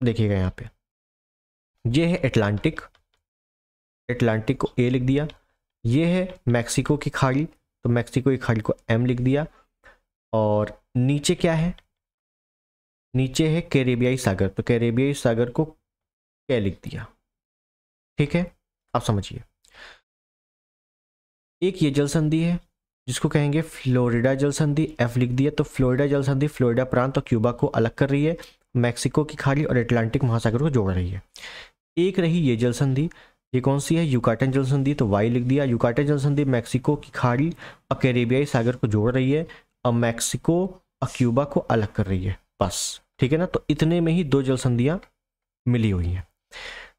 देखिएगा यहाँ पे, ये है अटलांटिक, अटलांटिक को ए लिख दिया। ये है मैक्सिको की खाड़ी, तो मैक्सिको की खाड़ी को एम लिख दिया। और नीचे क्या है? नीचे है कैरेबियाई सागर, तो कैरेबियाई सागर को क्या लिख दिया, ठीक है। आप समझिए, एक ये जल संधि है जिसको कहेंगे फ्लोरिडा जल संधि, एफ लिख दिया। तो फ्लोरिडा जल संधि फ्लोरिडा प्रांत और क्यूबा को अलग कर रही है, मैक्सिको की खाड़ी और अटलांटिक महासागर को जोड़ रही है। एक रही ये जल संधि, ये कौन सी है? युकाटन जल संधि, तो वाई लिख दिया। युकाटन जल संधि मैक्सिको की खाड़ी और कैरेबियाई सागर को जोड़ रही है, और मैक्सिको और क्यूबा को अलग कर रही है, बस, ठीक है ना। तो इतने में ही दो जल संधियां मिली हुई हैं।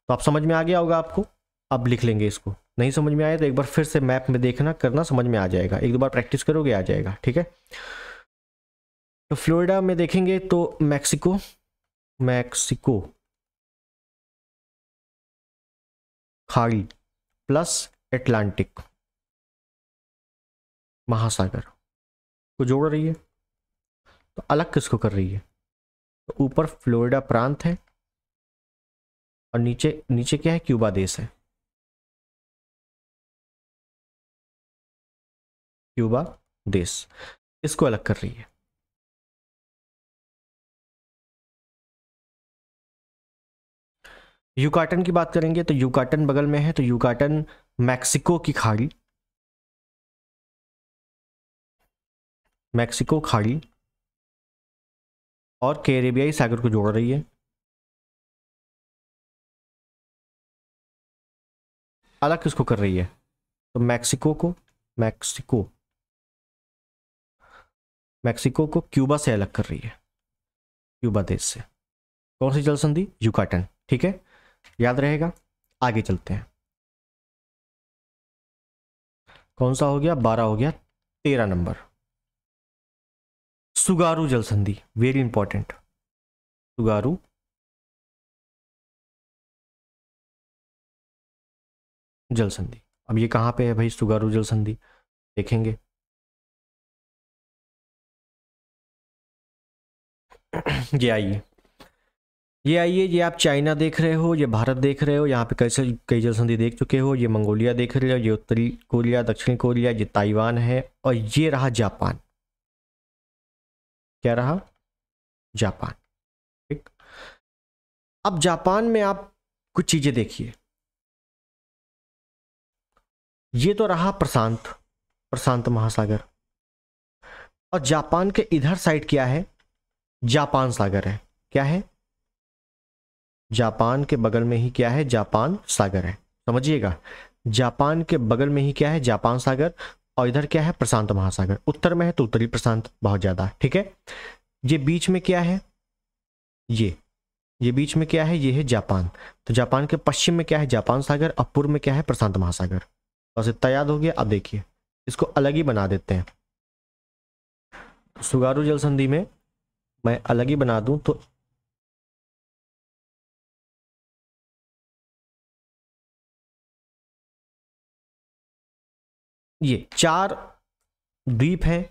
तो आप समझ में आ गया होगा आपको। अब लिख लेंगे इसको, नहीं समझ में आया तो एक बार फिर से मैप में देखना करना, समझ में आ जाएगा, एक दो बार प्रैक्टिस करोगे आ जाएगा, ठीक है। तो फ्लोरिडा में देखेंगे तो मैक्सिको, मैक्सिको खाड़ी प्लस अटलांटिक, महासागर को जोड़ रही है, तो अलग किसको कर रही है? तो ऊपर फ्लोरिडा प्रांत है और नीचे नीचे क्या है? क्यूबा देश है। क्यूबा देश इसको अलग कर रही है। युकाटन की बात करेंगे तो युकाटन बगल में है, तो युकाटन मैक्सिको की खाड़ी, मैक्सिको खाड़ी और कैरेबियाई सागर को जोड़ रही है। अलग किसको कर रही है? तो मैक्सिको को, मैक्सिको मैक्सिको को क्यूबा से अलग कर रही है, क्यूबा देश से। कौन सी जल संधि? युकाटन। ठीक है, याद रहेगा। आगे चलते हैं। कौन सा हो गया? 12 हो गया। 13 नंबर सुगारू जल संधि, वेरी इंपॉर्टेंट। सुगारू जल संधि। अब ये कहां पे है भाई सुगारू जल संधि? देखेंगे। ये आइए, ये आइए, ये आप चाइना देख रहे हो, ये भारत देख रहे हो, यहाँ पे कैसे कई जल संधि देख चुके हो। ये मंगोलिया देख रहे हो, ये उत्तरी कोरिया, दक्षिणी कोरिया, ये ताइवान है, और ये रहा जापान। क्या रहा? जापान। ठीक, अब जापान में आप कुछ चीजें देखिए। ये तो रहा प्रशांत, प्रशांत महासागर, और जापान के इधर साइड क्या है? जापान सागर है। क्या है? जापान के बगल में ही क्या है? जापान सागर है। समझिएगा, जापान के बगल में ही क्या है? जापान सागर, और इधर क्या है? प्रशांत महासागर। उत्तर में है तो उत्तरी प्रशांत बहुत ज्यादा। ठीक है, ये बीच में क्या है? ये बीच में क्या है? ये है जापान। तो जापान के पश्चिम में क्या है? जापान सागर, और पूर्व में क्या है? प्रशांत महासागर। बस इतना याद हो गया। अब देखिए, इसको अलग ही बना देते हैं। सुगारू जल संधि में मैं अलग ही बना दूं तो ये 4 द्वीप हैं,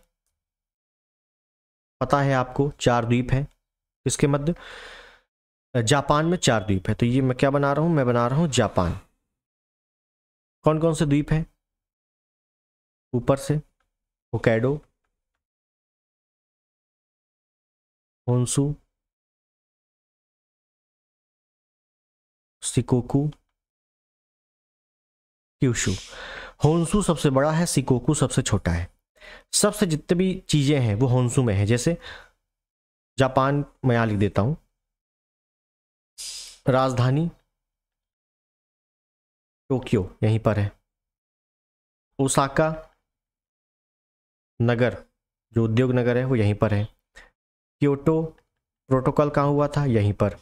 पता है आपको? 4 द्वीप हैं किसके मध्य? जापान में 4 द्वीप है। तो ये मैं क्या बना रहा हूं? मैं बना रहा हूं जापान। कौन कौन से द्वीप हैं? ऊपर से Hokkaido, Honshu, Shikoku, Kyushu. Honshu सबसे बड़ा है, शिकोकू सबसे छोटा है। सबसे जितने भी चीजें हैं वो होन्शु में है। जैसे जापान मैं यहां लिख देता हूं, राजधानी टोक्यो यहीं पर है। ओसाका नगर, जो उद्योग नगर है, वो यहीं पर है। क्योटो प्रोटोकॉल कहाँ हुआ था? यहीं पर।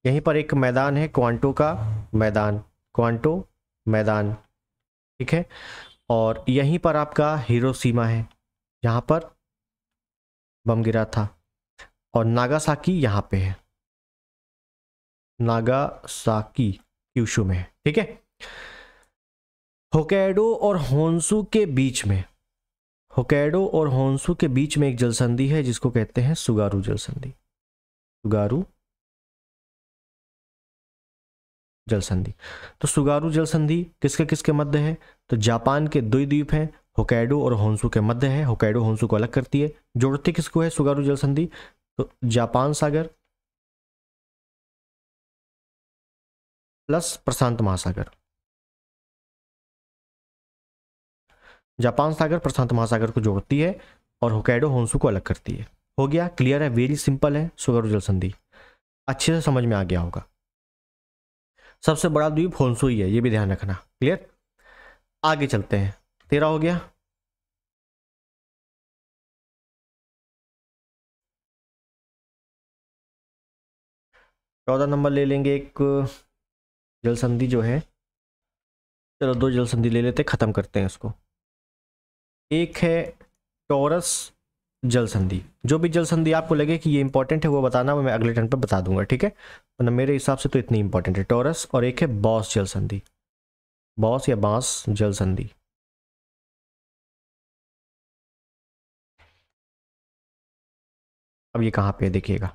यहीं पर एक मैदान है, क्वांटो का मैदान, क्वांटो मैदान। ठीक है, और यहीं पर आपका हिरोशिमा है, जहां पर बम गिरा था, और नागासाकी यहां पे है, नागासाकी क्यूशू में है। ठीक है, होक्काइडो और होन्शु के बीच में, होक्काइडो और होन्शु के बीच में एक जल संधि है जिसको कहते हैं सुगारू जल संधि। सुगारू जल संधि। तो सुगारू जल संधि किसके किसके मध्य है? तो जापान के 2 द्वीप हैं, होक्काइडो और होन्शु के मध्य है। होक्काइडो होन्शु को अलग करती है। जोड़ती किसको है सुगारू जल संधि? तो जापान सागर प्लस प्रशांत महासागर। जापान सागर प्रशांत महासागर को जोड़ती है और होक्काइडो होन्शु को अलग करती है। हो गया, क्लियर है, वेरी सिंपल है सुगारू जल संधि। अच्छे से समझ में आ गया होगा। सबसे बड़ा द्वीप होन्शु ही है, ये भी ध्यान रखना। क्लियर, आगे चलते हैं। 13 हो गया। चौदह नंबर ले लेंगे एक जल संधि जो है, चलो 2 जल संधि ले लेते, खत्म करते हैं इसको। एक है टॉरस जल संधि। जो भी जल संधि आपको लगे कि ये इंपॉर्टेंट है वो बताना, मैं अगले टर्न पे बता दूंगा। ठीक है, वरना मेरे हिसाब से तो इतनी इंपॉर्टेंट है टॉरस। और एक है बॉस जल संधि, बॉस या बांस जल संधि। अब ये कहाँ पे है देखिएगा,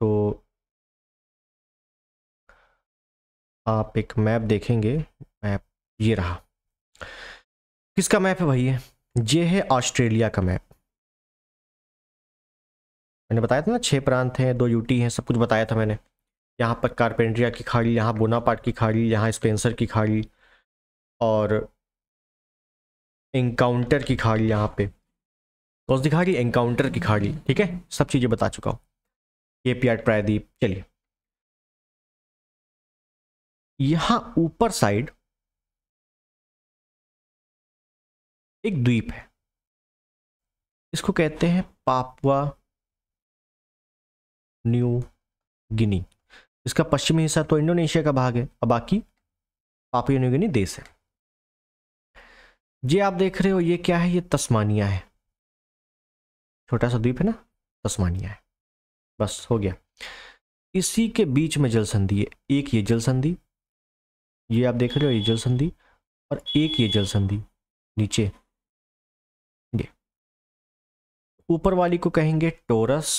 तो आप एक मैप देखेंगे, मैप ये रहा। किसका मैप है भाई? ये है ऑस्ट्रेलिया का मैप। मैंने बताया था ना 6 प्रांत हैं, 2 यूटी हैं, सब कुछ बताया था मैंने। यहाँ पर कारपेंट्रिया की खाड़ी, यहाँ बोनापार्ट की खाड़ी, यहाँ स्पेंसर की खाड़ी और एनकाउंटर की खाड़ी। यहाँ पे कौन सी खाड़ी? एनकाउंटर की खाड़ी। ठीक है, सब चीज़ें बता चुका हूँ। केपियाट प्रायद्वीप। चलिए, यहाँ ऊपर साइड एक द्वीप है, इसको कहते हैं पापुआ न्यू गिनी। इसका पश्चिमी हिस्सा तो इंडोनेशिया का भाग है और बाकी पापुआ न्यू गिनी देश है। ये आप देख रहे हो ये क्या है? ये तस्मानिया है, छोटा सा द्वीप है ना, तस्मानिया है। बस हो गया। इसी के बीच में जल संधि है, एक ये जल संधि, ये आप देख रहे हो ये जल संधि, और एक ये जल संधि नीचे, ये ऊपर वाली को कहेंगे टोरस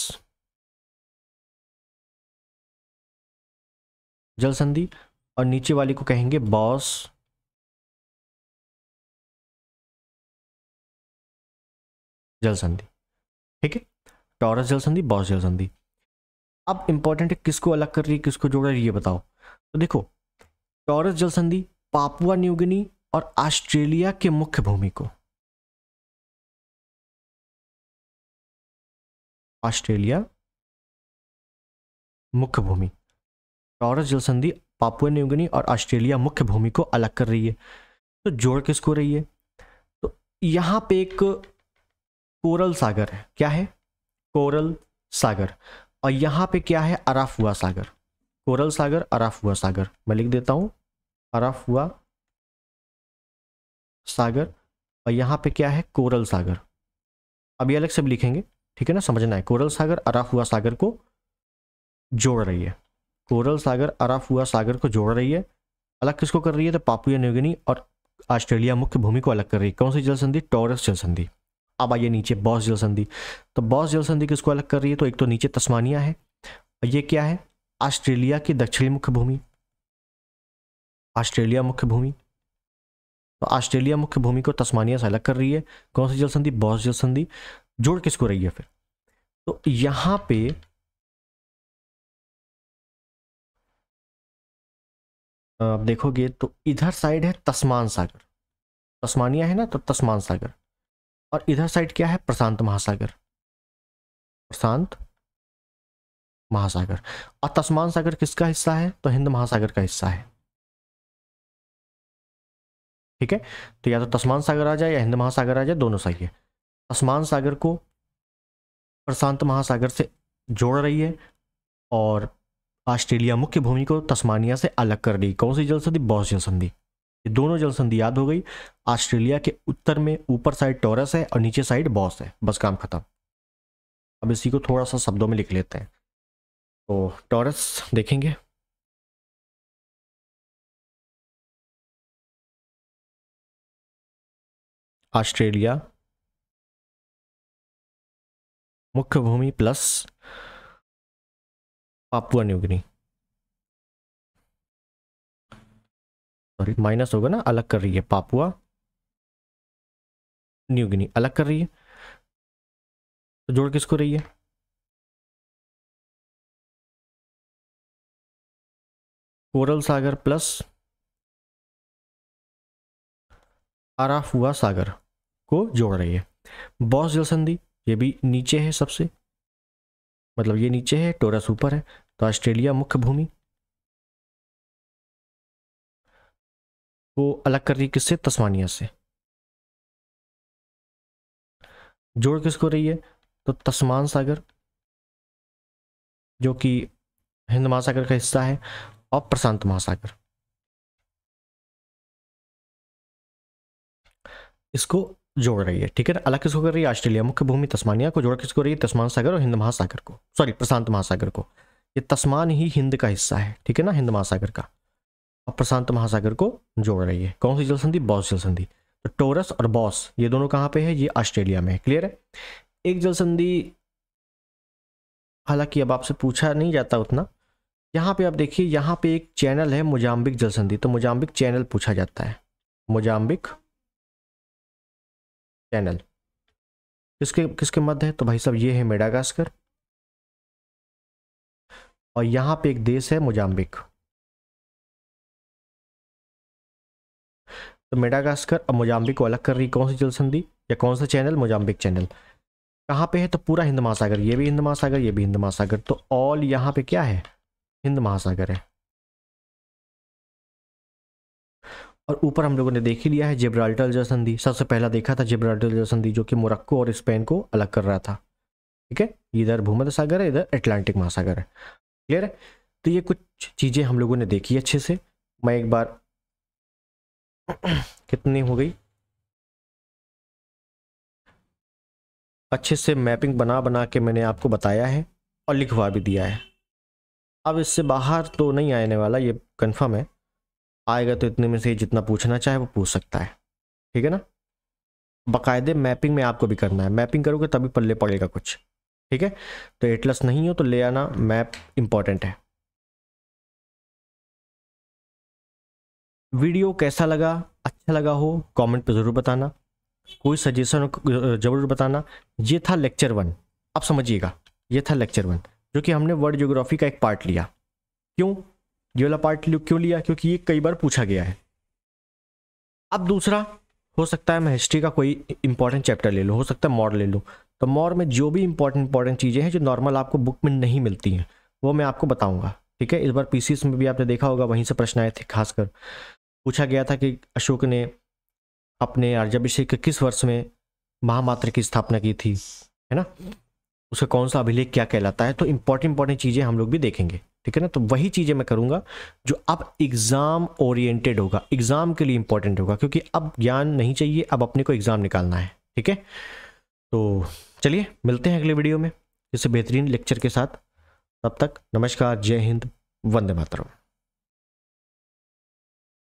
जल संधि और नीचे वाली को कहेंगे बॉस जल संधि। ठीक है, टॉरस जल संधि, बॉस जल संधि। अब इंपॉर्टेंट है किसको अलग कर रही है किसको जोड़ रही है, ये बताओ। तो देखो, टॉरस जल संधि पापुआ न्यू गिनी और ऑस्ट्रेलिया के मुख्य भूमि को, ऑस्ट्रेलिया मुख्य भूमि, टॉरस जल संधि पापुआ न्यू गिनी और ऑस्ट्रेलिया मुख्य भूमि को अलग कर रही है। तो जोड़ किसको रही है? तो यहां पे एक कोरल सागर है। क्या है? कोरल सागर। और यहां पे क्या है? अराफुआ सागर। कोरल सागर, अराफुआ सागर। मैं लिख देता हूं अराफुआ सागर, और यहां पे क्या है? कोरल सागर। अभी अलग से भी लिखेंगे, ठीक है ना, समझना है। कोरल सागर अराफुआ सागर को जोड़ रही है, कोरल सागर अराफुआ सागर को जोड़ रही है। अलग किसको कर रही है? तो पापुआ न्यू गिनी और ऑस्ट्रेलिया मुख्य भूमि को अलग कर रही है। कौन सी जल संधि? टॉरस जल संधि। अब आइए नीचे, बॉस जल संधि। तो बॉस जल संधि किसको अलग कर रही है? तो एक तो नीचे तस्मानिया है, और ये क्या है? ऑस्ट्रेलिया की दक्षिणी मुख्य भूमि, ऑस्ट्रेलिया मुख्य भूमि। तो ऑस्ट्रेलिया मुख्य भूमि को तस्मानिया से अलग कर रही है। कौन सी जल संधि? बॉस जल संधि। जोड़ किसको रही है फिर? तो यहां पे आप देखोगे तो इधर साइड है तस्मान सागर, तस्मानिया है ना, तो तस्मान सागर। और इधर साइड क्या है? प्रशांत महासागर, प्रशांत महासागर। और तस्मान सागर किसका हिस्सा है? तो हिंद महासागर का हिस्सा है। ठीक है, तो या तो तस्मान सागर आ जाए या हिंद महासागर आ जाए, दोनों सही है। तस्मान सागर को प्रशांत महासागर से जोड़ रही है और ऑस्ट्रेलिया मुख्य भूमि को तस्मानिया से अलग कर रही। कौन सी जल संधि? बॉस जल संधि। ये दोनों जल संधि याद हो गई। ऑस्ट्रेलिया के उत्तर में ऊपर साइड टॉरस है और नीचे साइड बॉस है, बस काम खत्म। अब इसी को थोड़ा सा शब्दों में लिख लेते हैं। तो टॉरस देखेंगे, ऑस्ट्रेलिया मुख्य भूमि plus Papua New Guinea, sorry minus होगा ना, अलग कर रही है, पापुआ न्यू गिनी अलग कर रही है। तो जोड़ किसको रही है? कोरल सागर प्लस अराफुआ सागर को जोड़ रही है। बॉस जल संधि ये भी नीचे है सबसे, मतलब ये नीचे है, टोरस ऊपर है। तो ऑस्ट्रेलिया मुख्य भूमि को अलग कर रही है किससे? तस्मानिया से। जोड़ किसको रही है? तो तस्मान सागर जो कि हिंद महासागर का हिस्सा है और प्रशांत महासागर, इसको जोड़ रही है। ठीक है ना, अलग किसको कर रही है? ऑस्ट्रेलिया मुख्य भूमि तस्मानिया को। जोड़ किसको रही है? तस्मान सागर और हिंद महासागर को, सॉरी प्रशांत महासागर को। ये तस्मान ही हिंद का हिस्सा है, ठीक है ना, हिंद महासागर का। और प्रशांत महासागर को जोड़ रही है। कौन सी जल संधि? बॉस जल संधि। तो टोरस और बॉस ये दोनों कहाँ पे है, ये ऑस्ट्रेलिया में है। क्लियर है। एक जल संधि, हालांकि अब आपसे पूछा नहीं जाता उतना, यहाँ पे आप देखिए, यहाँ पे एक चैनल है मोजाम्बिक जल संधि, तो मोजाम्बिक चैनल पूछा जाता है। मोजाम्बिक चैनल किसके किसके मध्य है, तो भाई साहब ये है मेडागास्कर, और यहाँ पे एक देश है मोजाम्बिक। तो मेडागास्कर और मोजाम्बिक को अलग कर रही कौन सी जल संधि या कौन सा चैनल, मोजाम्बिक चैनल। कहाँ पे है, तो पूरा हिंद महासागर, ये भी हिंद महासागर, ये भी हिंद महासागर, तो ऑल यहाँ पे क्या है, हिंद महासागर है। और ऊपर हम लोगों ने देख ही लिया है जिब्राल्टर जल संधि, सबसे पहला देखा था जिब्राल्टर जल संधि, जो कि मोरक्को और स्पेन को अलग कर रहा था। ठीक है, इधर भूमध्य सागर है, इधर अटलांटिक महासागर है। क्लियर है। तो ये कुछ चीजें हम लोगों ने देखी अच्छे से। मैं एक बार कितनी हो गई, अच्छे से मैपिंग बना बना के मैंने आपको बताया है और लिखवा भी दिया है। अब इससे बाहर तो नहीं आने वाला, ये कंफर्म है। आएगा तो इतने में से जितना पूछना चाहे वो पूछ सकता है। ठीक है ना। बाकायदे मैपिंग में आपको भी करना है, मैपिंग करोगे तभी पल्ले पड़ेगा कुछ। ठीक है, तो एटलस नहीं हो तो ले आना, मैप इंपॉर्टेंट है। वीडियो कैसा लगा, अच्छा लगा हो कमेंट पे ज़रूर बताना, कोई सजेशन हो ज़रूर बताना। ये था लेक्चर 1, अब समझिएगा, ये था लेक्चर 1 जो कि हमने वर्ल्ड ज्योग्राफी का एक पार्ट लिया। क्यों ये वाला पार्ट क्यों लिया, क्योंकि ये कई बार पूछा गया है। अब दूसरा हो सकता है मैं हिस्ट्री का कोई इंपॉर्टेंट चैप्टर ले लूँ, हो सकता है मॉर ले लूँ, तो मॉर में जो भी इंपॉर्टेंट चीज़ें हैं जो नॉर्मल आपको बुक में नहीं मिलती हैं वो मैं आपको बताऊंगा। ठीक है, इस बार पीसीएस में भी आपने देखा होगा, वहीं से प्रश्न आए थे। खासकर पूछा गया था कि अशोक ने अपने राज्याभिषेक के किस वर्ष में महामात्र की स्थापना की थी, है ना, उसका कौन सा अभिलेख क्या कहलाता है। तो इंपॉर्टेंट चीज़ें हम लोग भी देखेंगे। ठीक है ना, तो वही चीज़ें मैं करूँगा जो अब एग्ज़ाम ओरिएंटेड होगा, एग्ज़ाम के लिए इंपॉर्टेंट होगा, क्योंकि अब ज्ञान नहीं चाहिए, अब अपने को एग्ज़ाम निकालना है। ठीक है, तो चलिए मिलते हैं अगले वीडियो में किसी बेहतरीन लेक्चर के साथ। तब तक नमस्कार, जय हिंद, वंदे मातरम।